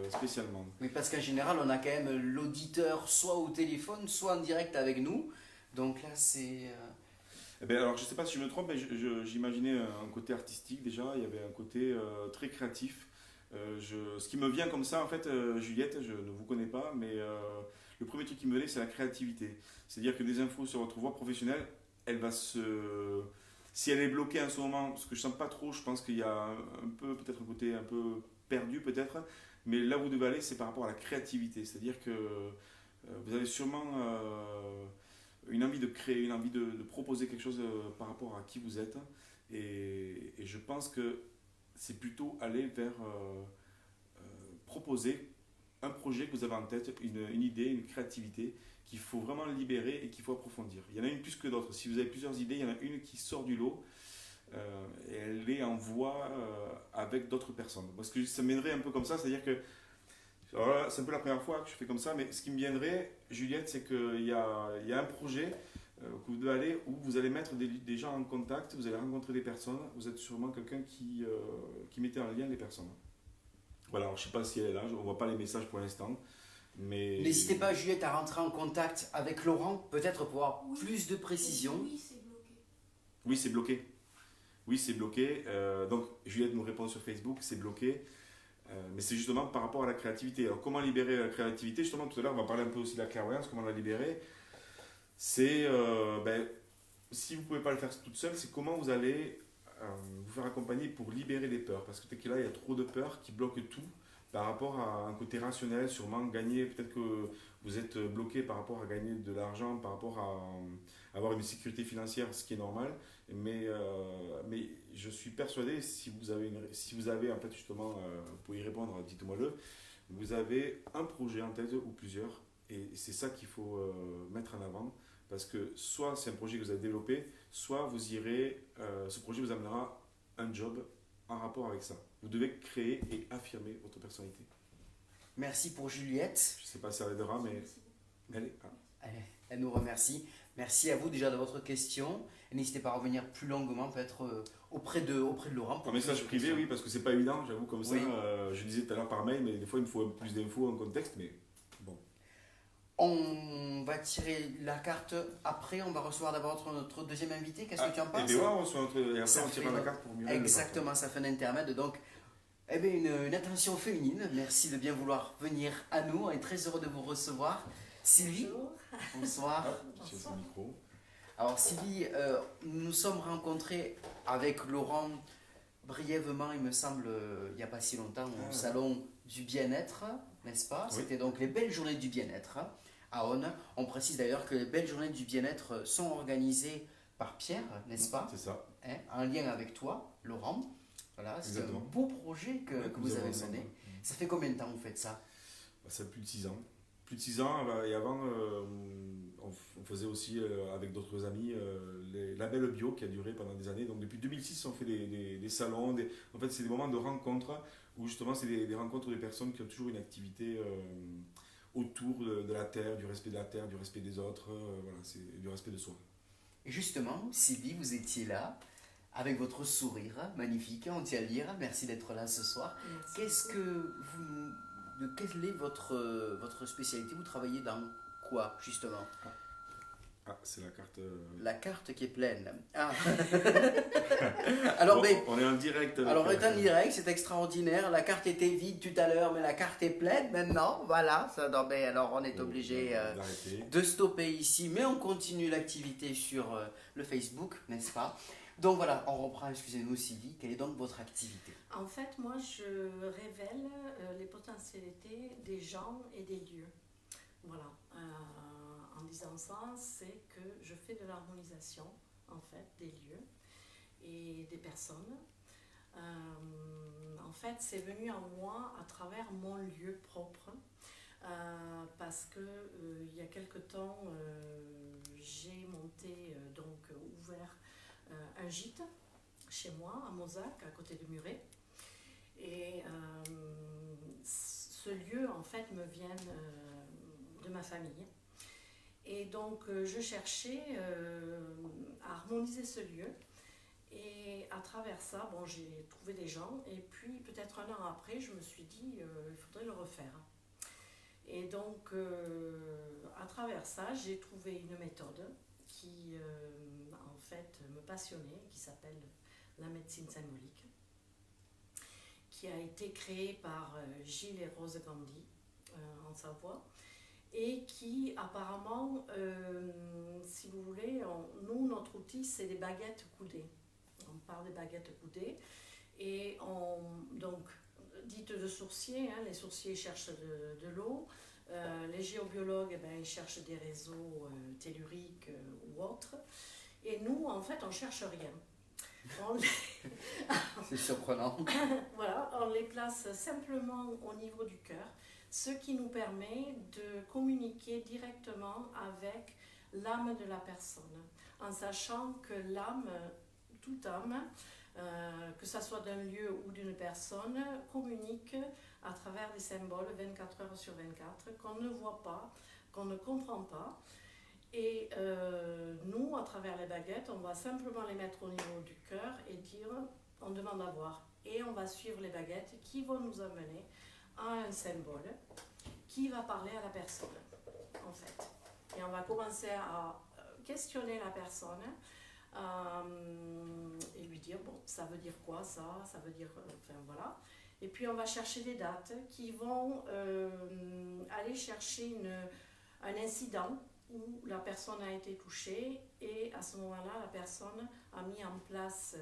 spécialement. Oui, parce qu'en général, on a quand même l'auditeur soit au téléphone, soit en direct avec nous. Donc là, c'est... Eh ben, alors, je ne sais pas si je me trompe, mais j'imaginais un côté artistique déjà, il y avait un côté très créatif. Ce qui me vient comme ça, en fait, Juliette, je ne vous connais pas, mais le premier truc qui me vient, c'est la créativité. C'est-à-dire que des infos sur votre voie professionnelle, elle va se... Si elle est bloquée en ce moment, ce que je ne sens pas trop, je pense qu'il y a un peu, peut-être un côté un peu perdu, peut-être, mais là où vous devez aller, c'est par rapport à la créativité. C'est-à-dire que vous avez sûrement une envie de créer, une envie de proposer quelque chose par rapport à qui vous êtes. Et je pense que c'est plutôt aller vers proposer un projet que vous avez en tête, une idée, une créativité qu'il faut vraiment libérer et qu'il faut approfondir. Il y en a une plus que d'autres. Si vous avez plusieurs idées, il y en a une qui sort du lot et elle est en voie avec d'autres personnes. Parce que ça mènerait un peu comme ça, c'est-à-dire que alors là, c'est un peu la première fois que je fais comme ça, mais ce qui me viendrait, Juliette, c'est qu'il y a un projet que vous devez aller où vous allez mettre des gens en contact, vous allez rencontrer des personnes, vous êtes sûrement quelqu'un qui mettait en lien les personnes. Voilà, alors je ne sais pas si elle est là, on ne voit pas les messages pour l'instant, mais... N'hésitez pas, Juliette, à rentrer en contact avec Laurent, peut-être pour avoir plus de précision. Oui, c'est bloqué. Oui, c'est bloqué. Oui, c'est bloqué. Donc, Juliette nous répond sur Facebook, c'est bloqué. Mais c'est justement par rapport à la créativité. Alors, comment libérer la créativité? Justement, tout à l'heure, on va parler un peu aussi de la clairvoyance, comment la libérer. C'est, si vous ne pouvez pas le faire toute seule, c'est comment vous allez vous faire accompagner pour libérer les peurs. Parce que peut-être que là, il y a trop de peurs qui bloquent tout par rapport à un côté rationnel, sûrement gagner, peut-être que vous êtes bloqué par rapport à gagner de l'argent, par rapport à avoir une sécurité financière, ce qui est normal. Mais je suis persuadé, si vous avez en fait justement, vous pouvez y répondre, dites-moi-le, vous avez un projet en tête ou plusieurs, et c'est ça qu'il faut mettre en avant, parce que soit c'est un projet que vous avez développé, soit vous irez, ce projet vous amènera un job en rapport avec ça. Vous devez créer et affirmer votre personnalité. Merci pour Juliette. Je ne sais pas si ça aidera, mais Elle nous remercie. Merci à vous déjà de votre question. Et n'hésitez pas à revenir plus longuement, peut-être auprès de Laurent. en message privé, oui, parce que c'est pas évident, j'avoue, comme ça. Oui. Je disais tout à l'heure par mail, mais des fois il me faut plus d'infos en contexte, mais bon. On va tirer la carte après. On va recevoir d'abord notre deuxième invité. Qu'est-ce que tu en Et penses? bien, ouais, on reçoit et après Ça on tire fait- la carte pour Muriel. Exactement, ça fait un intermède. Donc, eh bien, une attention féminine. Merci de bien vouloir venir à nous. On est très heureux de vous recevoir. Sylvie, Bonjour. bonsoir. J'ai son micro. Alors Sylvie, nous nous sommes rencontrés avec Laurent brièvement, il me semble, il n'y a pas si longtemps, au salon du bien-être, n'est-ce pas? Oui. C'était donc les belles journées du bien-être à Onne. On précise d'ailleurs que les belles journées du bien-être sont organisées par Pierre, n'est-ce pas? C'est ça. Hein, en lien avec toi, Laurent. Voilà, c'est un Exactement. beau projet que Ouais, vous nous avez avons ensemble. mené. Ça fait combien de temps vous faites ça? Ça fait plus de 6 ans. Plus de 6 ans, et avant, on faisait aussi avec d'autres amis les labels bio qui a duré pendant des années. Donc depuis 2006, on fait des salons. En fait, c'est des moments de rencontres où justement, c'est des rencontres de personnes qui ont toujours une activité autour de la terre, du respect de la terre, du respect des autres, voilà, c'est du respect de soi. Et justement, Sylvie, vous étiez là avec votre sourire magnifique, on tient à le dire. Merci d'être là ce soir. Merci. Quelle est votre spécialité? Vous travaillez dans quoi, justement? Ah, c'est la carte. La carte qui est pleine. Ah. Alors, Bon, mais, on est en direct. alors, est en direct, c'est extraordinaire. La carte était vide tout à l'heure, mais la carte est pleine maintenant. Voilà. Ça, non, mais alors, on est obligé d'arrêter. de stopper ici, mais on continue l'activité sur le Facebook, n'est-ce pas? Donc voilà, on reprend, excusez-nous Sylvie, quelle est donc votre activité? En fait, moi, je révèle les potentialités des gens et des lieux. Voilà. En disant ça, c'est que je fais de l'harmonisation, en fait, des lieux et des personnes. En fait, c'est venu à moi à travers mon lieu propre. parce que il y a quelque temps, j'ai monté, ouvert un gîte chez moi, à Mozac, à côté de Muret. Et ce lieu, en fait, me vient de ma famille. Et donc, je cherchais à harmoniser ce lieu. Et à travers ça, bon, j'ai trouvé des gens. Et puis, peut-être un an après, je me suis dit, il faudrait le refaire. Et donc, à travers ça, j'ai trouvé une méthode qui, en fait, me passionnait, qui s'appelle la médecine symbolique, qui a été créée par Gilles et Rose Gandhi en Savoie, et qui apparemment, si vous voulez, nous, notre outil, c'est des baguettes coudées. On parle des baguettes coudées, et donc, dites de sourciers, hein, les sourciers cherchent de l'eau, les géobiologues, eh ben, ils cherchent des réseaux telluriques ou autres, et nous, en fait, on ne cherche rien. C'est surprenant. Voilà, on les place simplement au niveau du cœur, ce qui nous permet de communiquer directement avec l'âme de la personne, en sachant que l'âme, toute âme, que ce soit d'un lieu ou d'une personne, communique à travers des symboles 24 heures sur 24, qu'on ne voit pas, qu'on ne comprend pas. Et nous, à travers les baguettes, on va simplement les mettre au niveau du cœur et dire, on demande à voir. Et on va suivre les baguettes qui vont nous amener à un symbole qui va parler à la personne, en fait. Et on va commencer à questionner la personne et lui dire, bon, ça veut dire quoi ça veut dire, enfin voilà. Et puis on va chercher des dates qui vont aller chercher un incident où la personne a été touchée, et à ce moment-là, la personne a mis en place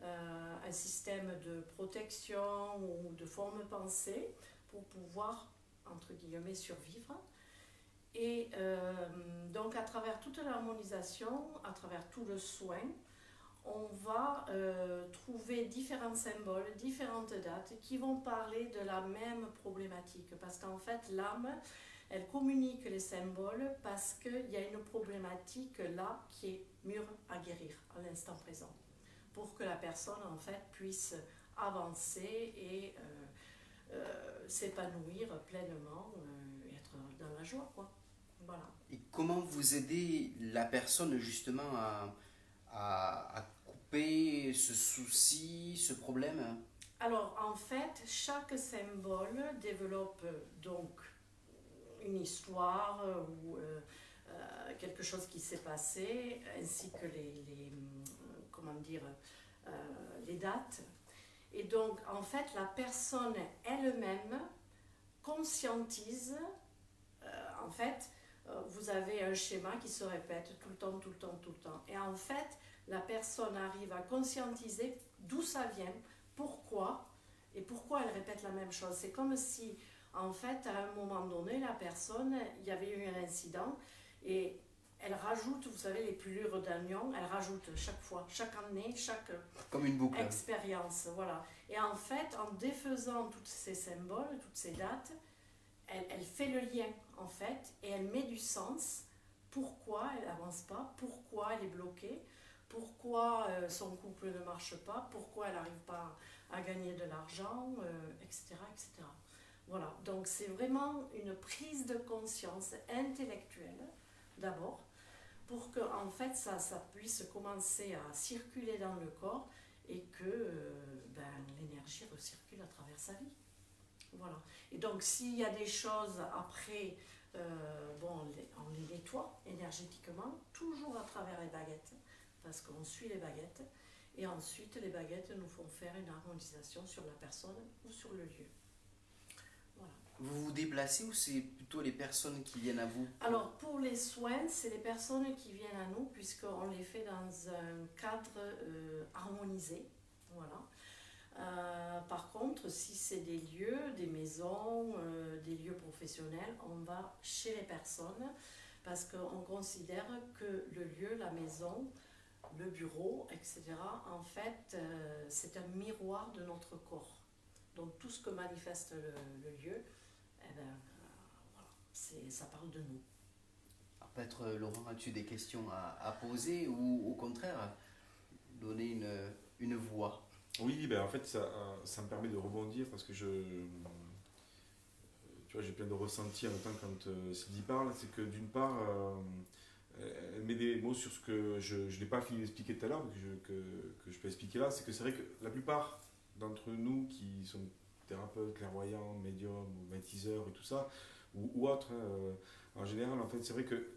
un système de protection ou de forme pensée pour pouvoir, entre guillemets, survivre. Et donc à travers toute l'harmonisation, à travers tout le soin, on va trouver différents symboles, différentes dates qui vont parler de la même problématique. Parce qu'en fait, l'âme, elle communique les symboles parce qu'il y a une problématique là qui est mûre à guérir à l'instant présent, pour que la personne en fait puisse avancer et s'épanouir pleinement et être dans la joie, quoi. Voilà. Et comment vous aidez la personne justement à couper ce souci, ce problème? Alors en fait, chaque symbole développe donc une histoire ou quelque chose qui s'est passé, ainsi que les dates. Et donc, en fait, la personne elle-même conscientise, en fait, vous avez un schéma qui se répète tout le temps, tout le temps, tout le temps. Et en fait, la personne arrive à conscientiser d'où ça vient, pourquoi, et pourquoi elle répète la même chose. C'est comme si, en fait, à un moment donné, la personne, il y avait eu un incident, et elle rajoute, vous savez, les pelures d'oignon, elle rajoute chaque fois, chaque année, chaque Comme une boucle. expérience, voilà. Et en fait, en défaisant tous ces symboles, toutes ces dates, elle fait le lien, en fait, et elle met du sens. Pourquoi elle n'avance pas, pourquoi elle est bloquée, pourquoi son couple ne marche pas, pourquoi elle n'arrive pas à gagner de l'argent, etc., etc. Voilà, donc c'est vraiment une prise de conscience intellectuelle, d'abord, pour que en fait ça puisse commencer à circuler dans le corps et que l'énergie recircule à travers sa vie. Voilà. Et donc s'il y a des choses après, on les nettoie énergétiquement, toujours à travers les baguettes, parce qu'on suit les baguettes, et ensuite les baguettes nous font faire une harmonisation sur la personne ou sur le lieu. Voilà. Vous vous déplacez ou c'est plutôt les personnes qui viennent à vous? Alors pour les soins, c'est les personnes qui viennent à nous, puisqu'on les fait dans un cadre harmonisé. Voilà. Par contre, si c'est des lieux, des maisons, des lieux professionnels, on va chez les personnes parce qu'on considère que le lieu, la maison, le bureau, etc., en fait, c'est un miroir de notre corps. Donc tout ce que manifeste le lieu, eh ben, voilà, ça parle de nous. Alors, peut-être, Laurent, as-tu des questions à poser ou au contraire donner une voix? Oui, ben en fait, ça me permet de rebondir parce que tu vois, j'ai plein de ressentis en même temps quand Sylvie parle. C'est que d'une part, elle met des mots sur ce que je n'ai pas fini d'expliquer tout à l'heure, que je peux expliquer là. C'est que c'est vrai que la plupart d'entre nous qui sont thérapeutes, clairvoyants, médiums, magnétiseurs et tout ça, ou autres, en général, en fait, c'est vrai que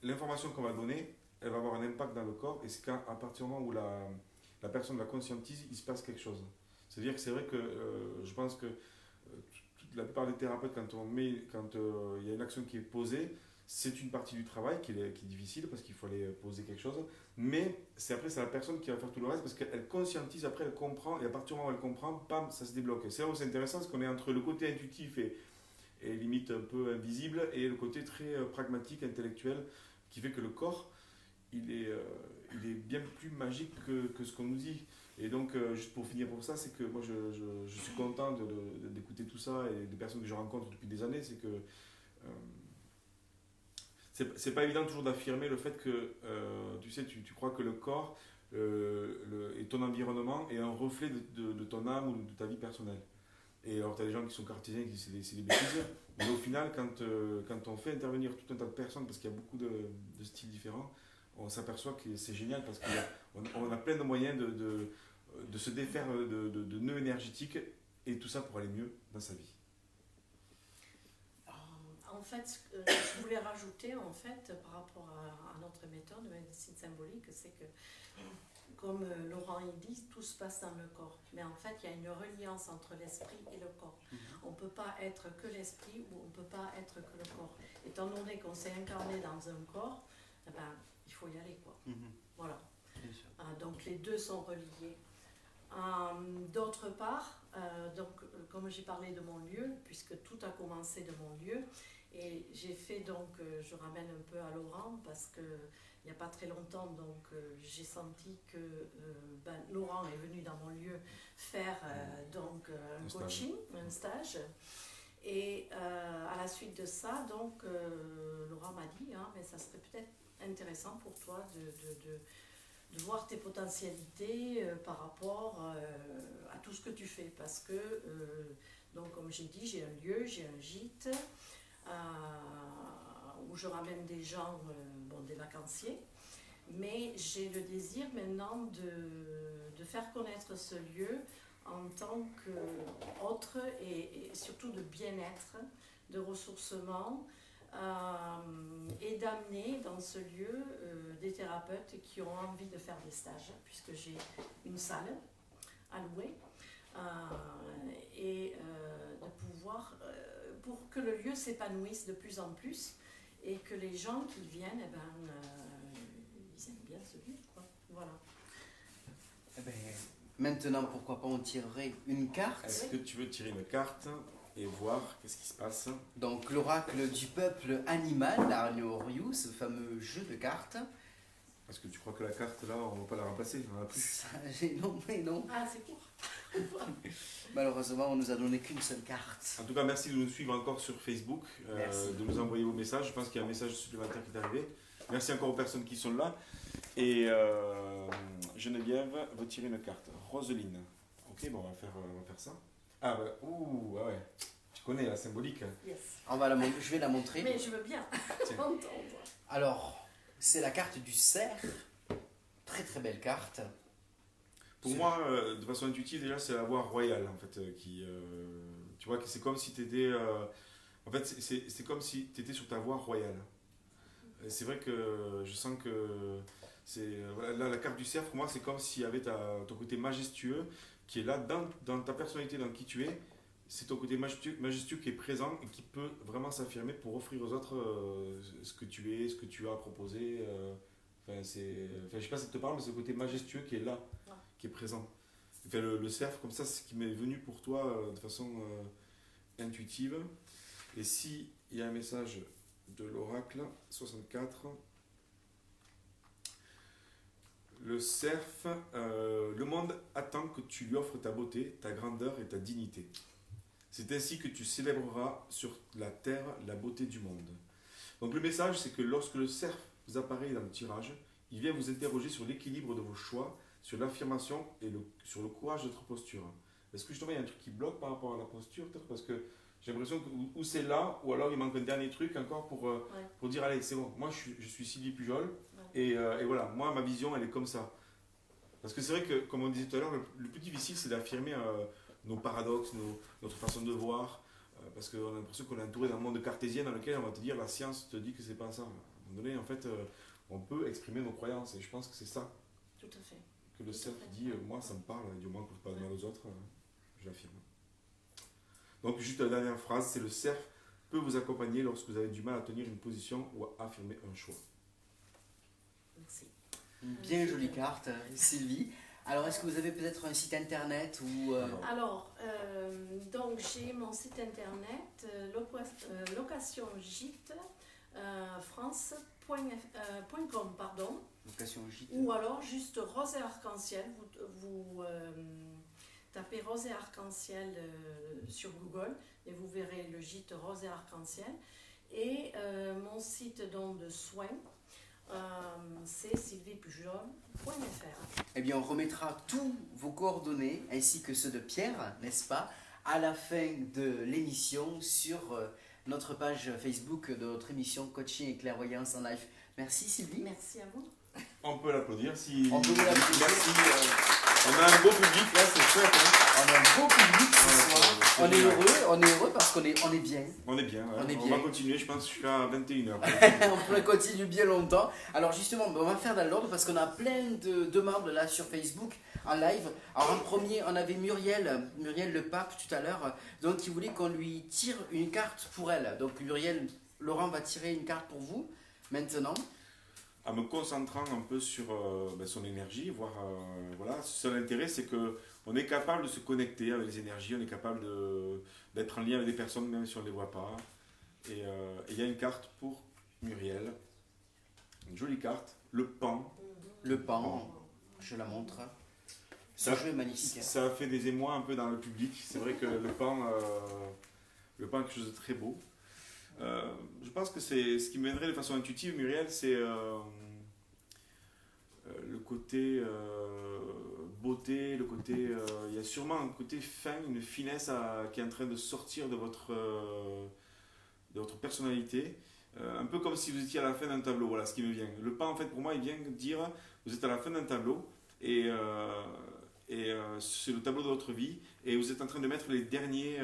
l'information qu'on va donner, elle va avoir un impact dans le corps et c'est qu'à partir du moment où la personne la conscientise, il se passe quelque chose. C'est-à-dire que c'est vrai que je pense que la plupart des thérapeutes, quand il y a une action qui est posée, c'est une partie du travail qui est difficile parce qu'il faut aller poser quelque chose, mais c'est la personne qui va faire tout le reste parce qu'elle conscientise, après elle comprend, et à partir du moment où elle comprend, bam, ça se débloque. Et c'est là où c'est intéressant, parce qu'on est entre le côté intuitif et limite un peu invisible, et le côté très pragmatique, intellectuel, qui fait que le corps, il est bien plus magique que ce qu'on nous dit. Et donc, juste pour finir pour ça, c'est que moi je suis content d'écouter tout ça et des personnes que je rencontre depuis des années, c'est que c'est pas évident toujours d'affirmer le fait que tu sais, tu crois que le corps et ton environnement est un reflet de ton âme ou de ta vie personnelle. Et alors, tu as des gens qui sont cartésiens qui disent c'est des bêtises, mais au final, quand on fait intervenir tout un tas de personnes, parce qu'il y a beaucoup de styles différents, on s'aperçoit que c'est génial parce qu'on a plein de moyens de se défaire de nœuds énergétiques et tout ça pour aller mieux dans sa vie. En fait, ce que je voulais rajouter en fait, par rapport à notre méthode de médecine symbolique, c'est que, comme Laurent il dit, tout se passe dans le corps. Mais en fait, il y a une reliance entre l'esprit et le corps. On ne peut pas être que l'esprit ou on ne peut pas être que le corps. Étant donné qu'on s'est incarné dans un corps, eh ben, il faut y aller, quoi. Voilà. Donc les deux sont reliés. D'autre part, comme j'ai parlé de mon lieu, puisque tout a commencé de mon lieu, et j'ai fait donc, je ramène un peu à Laurent, parce qu'il n'y a pas très longtemps, donc j'ai senti que Laurent est venu dans mon lieu faire donc un coaching, un stage. Et à la suite de ça, donc Laurent m'a dit, mais ça serait peut-être intéressant pour toi de voir tes potentialités par rapport à tout ce que tu fais. Parce que, donc, comme j'ai dit, j'ai un lieu, j'ai un gîte où je ramène des gens, des vacanciers. Mais j'ai le désir maintenant de faire connaître ce lieu en tant qu'autre et surtout de bien-être, de ressourcement. Et d'amener dans ce lieu des thérapeutes qui ont envie de faire des stages, puisque j'ai une salle à louer, et de pouvoir, pour que le lieu s'épanouisse de plus en plus, et que les gens qui viennent, ils aiment bien ce lieu, quoi. Voilà. Eh ben, maintenant, pourquoi pas on tirerait une carte? Est-ce que tu veux tirer une carte et voir qu'est-ce qui se passe? Donc l'oracle du peuple animal, l'Arnioriu, ce fameux jeu de cartes. Parce que tu crois que la carte là, on ne va pas la remplacer, on en a plus. Non, mais non. Ah, c'est court. Malheureusement, on nous a donné qu'une seule carte. En tout cas, merci de nous suivre encore sur Facebook, de nous envoyer vos messages. Je pense qu'il y a un message supplémentaire qui est arrivé. Merci encore aux personnes qui sont là. Et Geneviève veut tirer une carte. Roseline. Ok, bon, on va faire ça. Ah, bah, ouh, ah ouais. Tu connais la symbolique. Yes. Je vais la montrer. Mais je veux bien entendre. Alors, c'est la carte du cerf. Très très belle carte. Pour moi, de façon intuitive, déjà, c'est la voie royale, en fait, tu vois, que c'est comme si tu étais... en fait, c'est comme si tu étais sur ta voie royale. Et c'est vrai que je sens que... Voilà, là, la carte du cerf, pour moi, c'est comme s'il y avait ton côté majestueux qui est là, dans ta personnalité, dans qui tu es. C'est ton côté majestueux qui est présent et qui peut vraiment s'affirmer pour offrir aux autres ce que tu es, ce que tu as à proposer. Je sais pas si ça te parle, mais c'est le côté majestueux qui est là, qui est présent. Enfin, le cerf, comme ça, c'est ce qui m'est venu pour toi de façon intuitive. Et s'il y a un message de l'oracle 64, le cerf, le monde attend que tu lui offres ta beauté, ta grandeur et ta dignité. C'est ainsi que tu célébreras sur la terre la beauté du monde. Donc le message, c'est que lorsque le cerf vous apparaît dans le tirage, il vient vous interroger sur l'équilibre de vos choix, sur l'affirmation et sur le courage de votre posture. Est-ce que justement il y a un truc qui bloque par rapport à la posture peut-être? Parce que j'ai l'impression que ou c'est là, ou alors il manque un dernier truc encore pour dire allez, c'est bon, moi je suis Sylvie Pujol, et voilà, moi ma vision elle est comme ça. Parce que c'est vrai que, comme on disait tout à l'heure, le plus difficile c'est d'affirmer nos paradoxes, notre façon de voir, parce qu'on a l'impression qu'on est entouré d'un monde cartésien dans lequel on va te dire la science te dit que c'est pas ça. À un moment donné, en fait, on peut exprimer nos croyances, et je pense que c'est ça. Tout à fait. Que le cerf dit, moi ça me parle, et du moins qu'on ne pas de mal aux autres, je l'affirme. Donc juste la dernière phrase, c'est le cerf peut vous accompagner lorsque vous avez du mal à tenir une position ou à affirmer un choix. Merci. Une bien jolie carte, Sylvie. Alors, est-ce que vous avez peut-être un site internet ou Alors, donc j'ai mon site internet location gîte france.com pardon. location gîte? Ou alors juste rose et arc-en-ciel. Vous tapez rose et arc-en-ciel sur Google et vous verrez le gîte rose et arc-en-ciel. Et mon site donc, de soins, c'est sylviepujol.fr. Eh bien, on remettra tous vos coordonnées ainsi que ceux de Pierre, n'est-ce pas, à la fin de l'émission sur notre page Facebook de notre émission Coaching et Clairvoyance en Live. Merci Sylvie. Merci à vous. On peut l'applaudir si... On peut vous l'applaudir. Merci. On a un beau public là, c'est chouette. Hein. On a un beau public ce soir. On est heureux parce qu'on est bien. On est bien, ouais. On est On bien. va continuer, je pense, jusqu'à 21h. On pourrait continuer bien longtemps. Alors justement, on va faire dans l'ordre parce qu'on a plein de demandes là sur Facebook en live. Alors en premier, on avait Muriel le pape tout à l'heure, donc qui voulait qu'on lui tire une carte pour elle. Donc Muriel, Laurent va tirer une carte pour vous maintenant. En me concentrant un peu sur son énergie, voir, voilà, son intérêt, c'est qu'on est capable de se connecter avec les énergies, on est capable d'être en lien avec des personnes même si on ne les voit pas. Et il y a une carte pour Muriel, une jolie carte, le pan. Le pan, je la montre. Ce jeu est magnifique. Ça a fait des émois un peu dans le public. C'est vrai que le pan est quelque chose de très beau. Je pense que c'est ce qui me viendrait de façon intuitive, Muriel, c'est le côté beauté, le côté il y a sûrement un côté fin, une finesse qui est en train de sortir de votre personnalité, un peu comme si vous étiez à la fin d'un tableau. Voilà ce qui me vient. Le pan, en fait, pour moi, il vient dire vous êtes à la fin d'un tableau et c'est le tableau de votre vie et vous êtes en train de mettre les derniers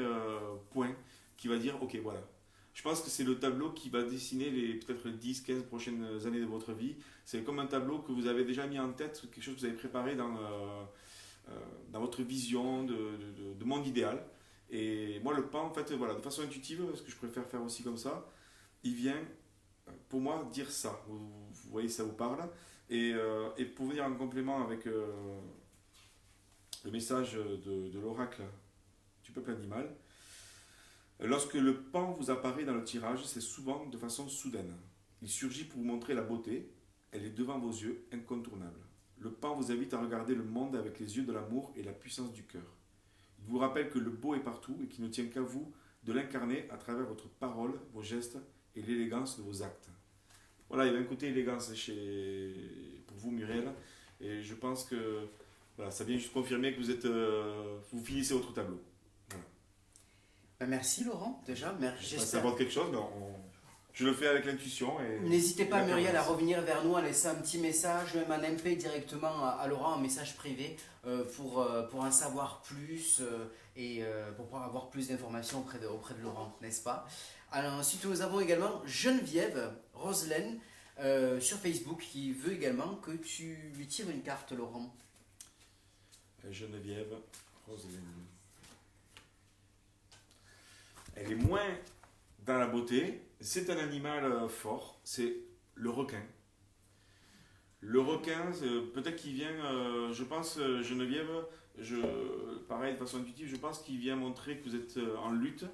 points qui va dire ok, voilà. Je pense que c'est le tableau qui va dessiner peut-être les 10-15 prochaines années de votre vie. C'est comme un tableau que vous avez déjà mis en tête, quelque chose que vous avez préparé dans votre vision de monde idéal. Et moi, le pan, en fait, voilà, de façon intuitive, parce que je préfère faire aussi comme ça, il vient, pour moi, dire ça. Vous voyez, ça vous parle. Et pour venir en complément avec le message de l'oracle du peuple animal, lorsque le pan vous apparaît dans le tirage, c'est souvent de façon soudaine. Il surgit pour vous montrer la beauté, elle est devant vos yeux, incontournable. Le pan vous invite à regarder le monde avec les yeux de l'amour et la puissance du cœur. Il vous rappelle que le beau est partout et qu'il ne tient qu'à vous de l'incarner à travers votre parole, vos gestes et l'élégance de vos actes. Voilà, il y a un côté élégance pour vous, Muriel, et je pense que voilà, ça vient juste confirmer que vous finissez votre tableau. Merci Laurent, déjà. Ça apporte quelque chose, mais je le fais avec l'intuition. N'hésitez pas, Muriel, à revenir vers nous, à laisser un petit message, même un MP directement à Laurent, un message privé pour en savoir plus et pour pouvoir avoir plus d'informations auprès de Laurent, n'est-ce pas? Alors, ensuite, nous avons également Geneviève Roselaine sur Facebook qui veut également que tu lui tires une carte, Laurent. Geneviève Roselaine. Elle est moins dans la beauté. C'est un animal fort. C'est le requin. Le requin, peut-être qu'il vient, je pense, Geneviève, pareil de façon intuitive, je pense qu'il vient montrer que vous êtes en lutte,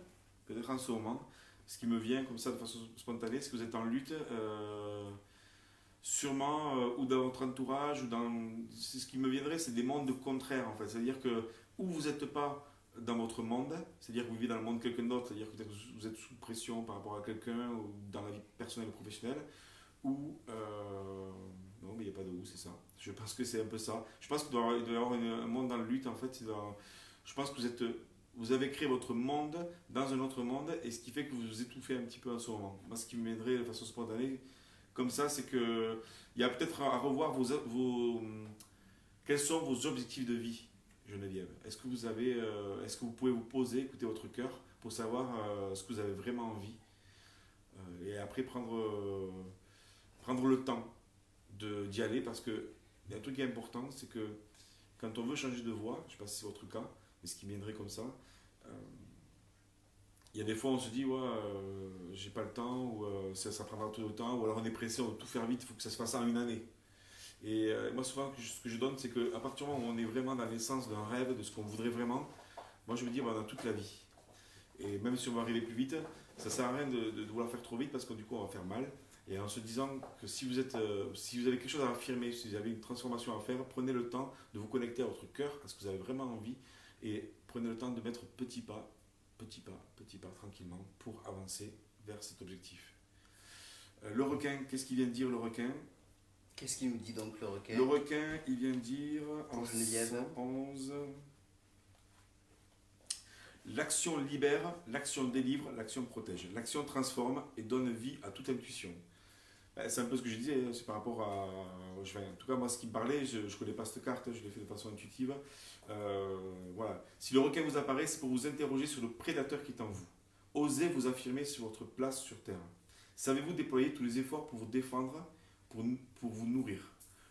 peut-être en ce moment. Ce qui me vient comme ça de façon spontanée, c'est que vous êtes en lutte, sûrement, ou dans votre entourage, c'est ce qui me viendrait, c'est des mondes contraires en fait. C'est-à-dire que où vous n'êtes pas dans votre monde, c'est-à-dire que vous vivez dans le monde de quelqu'un d'autre, c'est-à-dire que peut-être vous êtes sous pression par rapport à quelqu'un ou dans la vie personnelle ou professionnelle, ou non mais il n'y a pas de ou, c'est ça. Je pense que c'est un peu ça. Je pense qu'il doit y avoir un monde dans le lutte en fait. Je pense que vous avez créé votre monde dans un autre monde et ce qui fait que vous vous étouffez un petit peu en ce moment. Moi ce qui m'aiderait de façon spontanée comme ça, c'est que il y a peut-être à revoir quels sont vos objectifs de vie, Geneviève. Est-ce que vous pouvez vous poser, écouter votre cœur pour savoir ce que vous avez vraiment envie et après prendre le temps d'y aller parce que il y a un truc qui est important, c'est que quand on veut changer de voie, je ne sais pas si c'est votre cas, mais ce qui viendrait comme ça, il y a des fois on se dit ouais, j'ai pas le temps ou ça prendra tout le temps ou alors on est pressé, on veut tout faire vite, il faut que ça se fasse en une année. Et moi souvent ce que je donne c'est qu'à partir du moment où on est vraiment dans l'essence d'un rêve, de ce qu'on voudrait vraiment, moi je me dis on a toute la vie. Et même si on va arriver plus vite, ça sert à rien de vouloir faire trop vite parce que du coup on va faire mal. Et en se disant que si vous avez quelque chose à affirmer, si vous avez une transformation à faire, prenez le temps de vous connecter à votre cœur, à ce que vous avez vraiment envie, et prenez le temps de mettre petit pas, tranquillement, pour avancer vers cet objectif. Le requin, qu'est-ce qu'il vient de dire le requin? Qu'est-ce qu'il nous dit donc le requin? Le requin, il vient de dire en Pour Geneviève. 111, l'action libère, l'action délivre, l'action protège. L'action transforme et donne vie à toute intuition. C'est un peu ce que je disais, c'est par rapport à... en tout cas, moi, ce qui me parlait, je ne connais pas cette carte, je l'ai fait de façon intuitive. Voilà. Si le requin vous apparaît, c'est pour vous interroger sur le prédateur qui est en vous. Osez vous affirmer sur votre place sur Terre. Savez-vous déployer tous les efforts pour vous défendre, pour vous nourrir?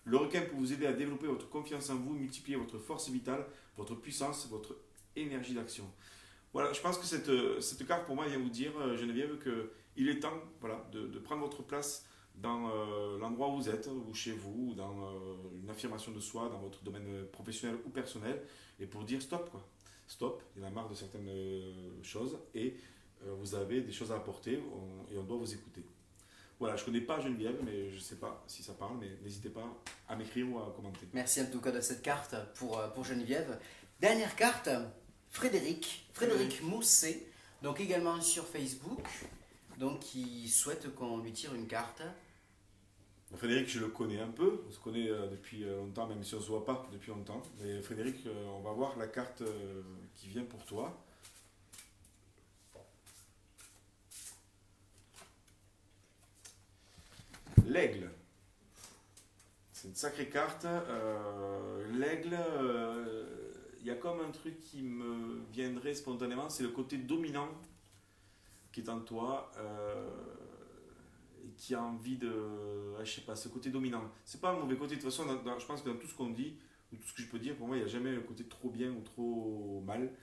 Le requin peut vous aider à développer votre confiance en vous, multiplier votre force vitale, votre puissance, votre énergie d'action. Voilà, je pense que cette carte, pour moi, vient vous dire, Geneviève, qu'il est temps de prendre votre place dans l'endroit où vous êtes, ou chez vous, ou dans une affirmation de soi, dans votre domaine professionnel ou personnel, et pour dire stop, quoi. Stop, il y en a marre de certaines choses, et vous avez des choses à apporter, et on doit vous écouter. Voilà, je ne connais pas Geneviève, mais je ne sais pas si ça parle, mais n'hésitez pas à m'écrire ou à commenter. Merci en tout cas de cette carte pour Geneviève. Dernière carte, Frédéric Mousset, donc également sur Facebook, donc qui souhaite qu'on lui tire une carte. Frédéric, je le connais un peu, on se connaît depuis longtemps, même si on ne se voit pas depuis longtemps. Mais Frédéric, on va voir la carte qui vient pour toi. L'aigle. C'est une sacrée carte. L'aigle, il y a comme un truc qui me viendrait spontanément, c'est le côté dominant qui est en toi. Qui a envie de... je sais pas, ce côté dominant. C'est pas un mauvais côté. De toute façon, je pense que dans tout ce qu'on dit, ou tout ce que je peux dire, pour moi, il n'y a jamais un côté trop bien ou trop mal.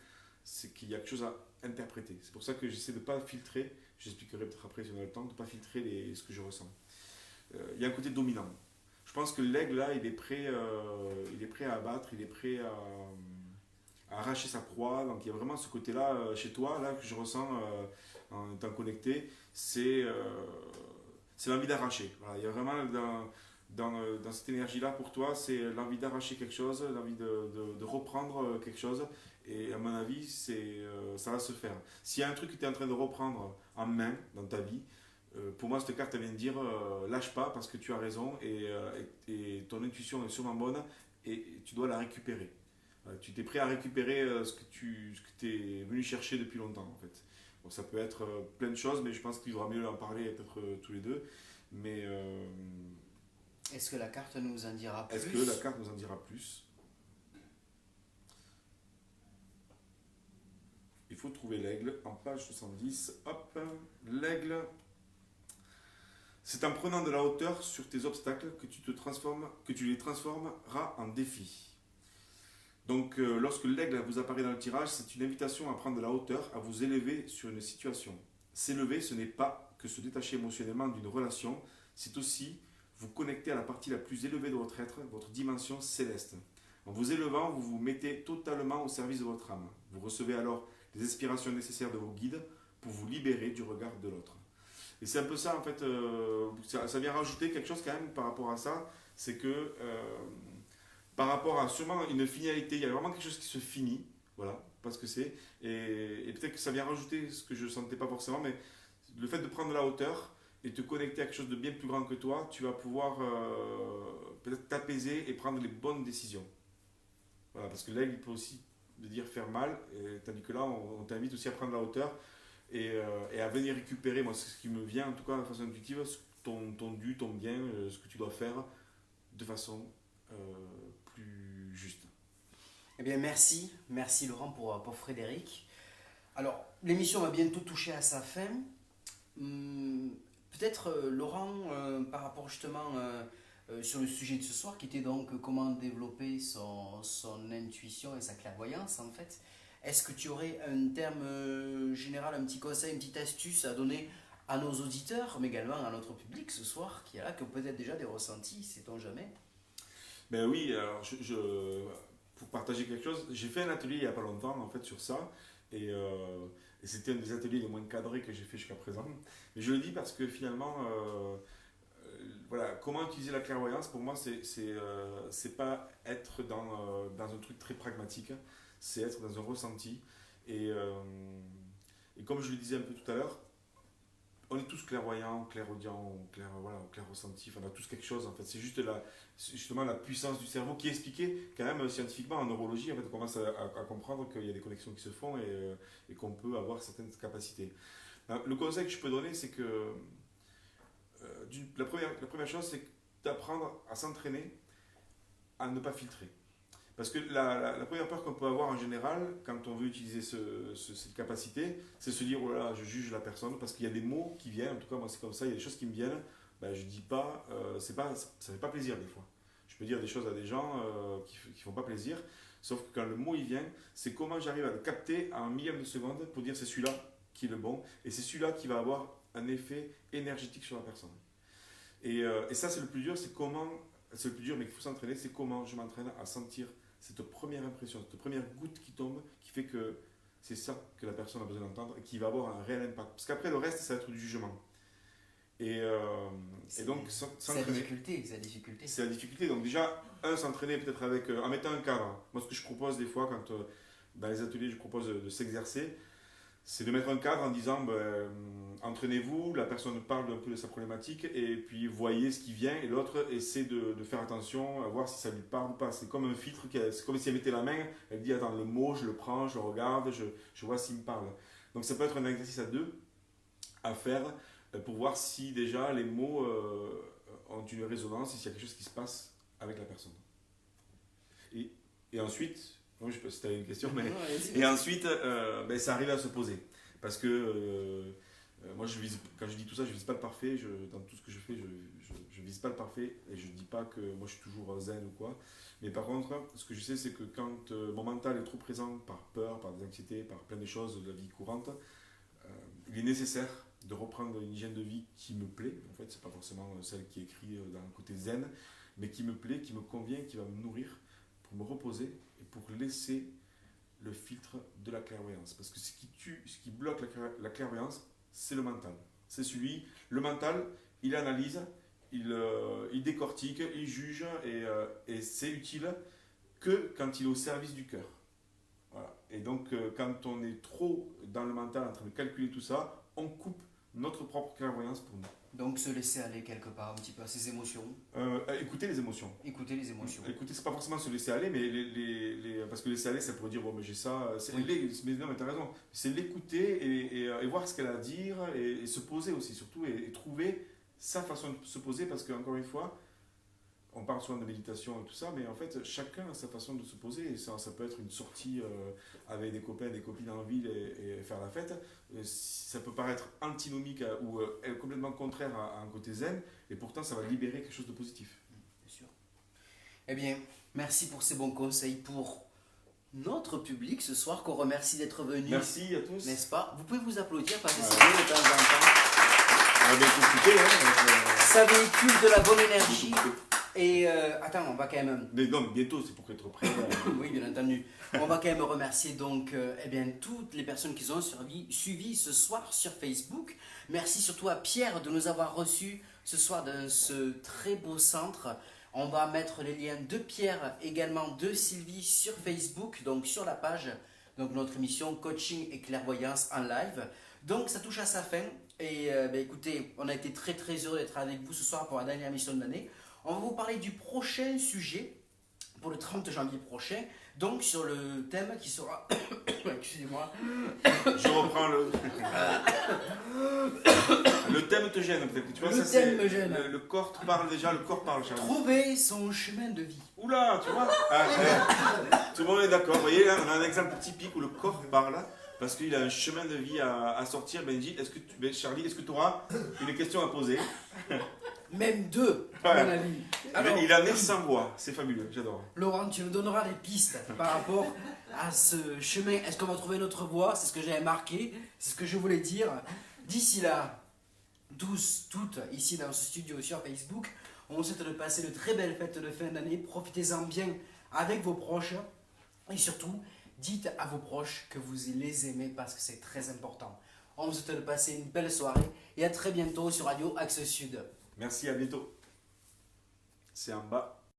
C'est qu'il y a quelque chose à interpréter. C'est pour ça que j'essaie de ne pas filtrer, j'expliquerai peut-être après si on a le temps, de ne pas filtrer ce que je ressens. Il y a un côté dominant. Je pense que l'aigle, là, il est prêt à abattre, il est prêt à arracher sa proie. Donc il y a vraiment ce côté-là chez toi, là, que je ressens en étant connecté. C'est l'envie d'arracher. Voilà, il y a vraiment dans cette énergie-là pour toi, c'est l'envie d'arracher quelque chose, l'envie de reprendre quelque chose. Et à mon avis, ça va se faire. S'il y a un truc que tu es en train de reprendre en main dans ta vie, pour moi, cette carte elle vient de dire lâche pas parce que tu as raison et ton intuition est sûrement bonne et tu dois la récupérer. Tu t'es prêt à récupérer ce que tu es venu chercher depuis longtemps en fait. Bon, ça peut être plein de choses, mais je pense qu'il vaudra mieux en parler peut-être tous les deux. Mais est-ce que la carte nous en dira plus? Est-ce que la carte nous en dira plus? Il faut trouver l'aigle en page 70. Hop, l'aigle. C'est en prenant de la hauteur sur tes obstacles que tu les transformeras en défis. Donc, lorsque l'aigle vous apparaît dans le tirage, c'est une invitation à prendre de la hauteur, à vous élever sur une situation. S'élever, ce n'est pas que se détacher émotionnellement d'une relation, c'est aussi vous connecter à la partie la plus élevée de votre être, votre dimension céleste. En vous élevant, vous vous mettez totalement au service de votre âme. Vous recevez alors les inspirations nécessaires de vos guides pour vous libérer du regard de l'autre. Et c'est un peu ça, en fait, ça vient rajouter quelque chose quand même par rapport à ça, c'est que par rapport à sûrement une finalité, il y a vraiment quelque chose qui se finit, voilà. pas ce que c'est. Et peut-être que ça vient rajouter ce que je ne sentais pas forcément, mais le fait de prendre de la hauteur et te connecter à quelque chose de bien plus grand que toi, tu vas pouvoir peut-être t'apaiser et prendre les bonnes décisions. Voilà, parce que l'aigle, il peut aussi dire faire mal, tandis que là, on t'invite aussi à prendre de la hauteur et à venir récupérer, moi, c'est ce qui me vient, en tout cas, de façon intuitive, ton dû, ton bien, ce que tu dois faire de façon plus juste. Eh bien, merci Laurent pour Frédéric. Alors, l'émission va bientôt toucher à sa fin. Peut-être, Laurent, par rapport justement sur le sujet de ce soir, qui était donc comment développer son intuition et sa clairvoyance, en fait. Est-ce que tu aurais un terme général, un petit conseil, une petite astuce à donner à nos auditeurs, mais également à notre public ce soir, qui est là, qui ont peut-être déjà des ressentis, sait-on jamais? Ben oui, alors pour partager quelque chose, j'ai fait un atelier il n'y a pas longtemps en fait sur ça, et c'était un des ateliers les moins cadrés que j'ai fait jusqu'à présent. Mais je le dis parce que finalement, voilà, comment utiliser la clairvoyance, pour moi, c'est pas être dans un truc très pragmatique, c'est être dans un ressenti. Et comme je le disais un peu tout à l'heure, on est tous clairvoyants, clairaudients, clair-ressentis, enfin, on a tous quelque chose en fait. C'est juste justement la puissance du cerveau qui est expliquée quand même scientifiquement en neurologie. En fait, on commence à comprendre qu'il y a des connexions qui se font et qu'on peut avoir certaines capacités. Le conseil que je peux donner, c'est que la première chose, c'est d'apprendre à s'entraîner à ne pas filtrer. Parce que la première peur qu'on peut avoir en général, quand on veut utiliser cette capacité, c'est se dire, oh là là, je juge la personne, parce qu'il y a des mots qui viennent, en tout cas moi c'est comme ça, il y a des choses qui me viennent, ben, je dis pas, ça fait pas plaisir des fois. Je peux dire des choses à des gens qui font pas plaisir, sauf que quand le mot il vient, c'est comment j'arrive à le capter à un millième de seconde pour dire c'est celui-là qui est le bon, et c'est celui-là qui va avoir un effet énergétique sur la personne. Et ça c'est le plus dur, c'est le plus dur mais qu'il faut s'entraîner, c'est comment je m'entraîne à sentir cette première impression, cette première goutte qui tombe, qui fait que c'est ça que la personne a besoin d'entendre et qui va avoir un réel impact. Parce qu'après, le reste, ça va être du jugement. Et donc, s'entraîner. C'est la difficulté. C'est la difficulté. Donc, déjà, s'entraîner peut-être en mettant un cadre. Moi, ce que je propose des fois, quand dans les ateliers, je propose de s'exercer, c'est de mettre un cadre en disant entraînez-vous, la personne parle un peu de sa problématique et puis voyez ce qui vient et l'autre essaie de faire attention à voir si ça lui parle ou pas. C'est comme un filtre, c'est comme si elle mettait la main, elle dit attends, le mot, je le prends, je le regarde, je vois s'il me parle. Donc ça peut être un exercice à deux à faire pour voir si déjà les mots ont une résonance et s'il y a quelque chose qui se passe avec la personne. Et ensuite, je ne sais pas si tu as une question, mais et ensuite, ça arrive à se poser. Parce que moi, quand je dis tout ça, je ne vise pas le parfait. Dans tout ce que je fais, je ne vise pas le parfait. Et je ne dis pas que moi, je suis toujours zen ou quoi. Mais par contre, ce que je sais, c'est que quand mon mental est trop présent par peur, par des anxiétés, par plein de choses de la vie courante, il est nécessaire de reprendre une hygiène de vie qui me plaît. En fait, ce n'est pas forcément celle qui est écrite dans le côté zen, mais qui me plaît, qui me convient, qui va me nourrir pour me reposer et pour laisser le filtre de la clairvoyance. Parce que ce qui bloque la clairvoyance, c'est le mental. C'est le mental, il analyse, il décortique, il juge et c'est utile que quand il est au service du cœur. Voilà. Et donc, quand on est trop dans le mental en train de calculer tout ça, on coupe notre propre clairvoyance pour nous. Donc se laisser aller quelque part un petit peu à ses émotions. Écouter les émotions. Écouter les émotions. Écouter, c'est pas forcément se laisser aller, mais parce que laisser aller, ça pourrait dire bon, mais j'ai ça. Mais non, mais t'as raison. C'est l'écouter et voir ce qu'elle a à dire et se poser aussi, surtout, et trouver sa façon de se poser, parce qu'encore une fois, on parle souvent de méditation et tout ça, mais en fait, chacun a sa façon de se poser. Et ça peut être une sortie avec des copains, des copines en ville et faire la fête. Ça peut paraître antinomique ou complètement contraire à un côté zen, et pourtant, ça va libérer quelque chose de positif. Bien sûr. Eh bien, merci pour ces bons conseils pour notre public ce soir, qu'on remercie d'être venu. Merci à tous. N'est-ce pas? Vous pouvez vous applaudir parce que c'est bien de temps en temps. On va bien écouter, hein, Ça véhicule de la bonne énergie. Et attends, on va quand même... Mais non, bientôt, c'est pour être prêt. Oui, bien entendu. On va quand même remercier donc toutes les personnes qui nous ont suivis ce soir sur Facebook. Merci surtout à Pierre de nous avoir reçus ce soir dans ce très beau centre. On va mettre les liens de Pierre, également de Sylvie sur Facebook, donc sur la page donc notre émission Coaching et Clairvoyance en live. Donc ça touche à sa fin et écoutez, on a été très très heureux d'être avec vous ce soir pour la dernière émission de l'année. On va vous parler du prochain sujet pour le 30 janvier prochain, donc sur le thème qui sera... Excusez-moi. Je reprends le... Le thème te gêne peut-être. Tu vois, Le ça, thème me gêne. Le corps te parle déjà, le corps parle, Charlie. Trouver son chemin de vie. Oula, tu vois tout le monde est d'accord. Vous voyez, là, on a un exemple typique où le corps parle, parce qu'il a un chemin de vie à sortir. Benji, Charlie, est-ce que tu auras une question à poser? Même deux, à Ouais. mon avis. Alors, Il en est sans voix, c'est fabuleux, j'adore. Laurent, tu nous donneras des pistes par rapport à ce chemin. Est-ce qu'on va trouver notre voie? C'est ce que j'avais marqué, c'est ce que je voulais dire. D'ici là, tous, toutes, ici dans ce studio sur Facebook, on vous souhaite de passer de très belles fêtes de fin d'année. Profitez-en bien avec vos proches. Et surtout, dites à vos proches que vous les aimez parce que c'est très important. On vous souhaite de passer une belle soirée et à très bientôt sur Radio Axe Sud. Merci, à bientôt. C'est en bas.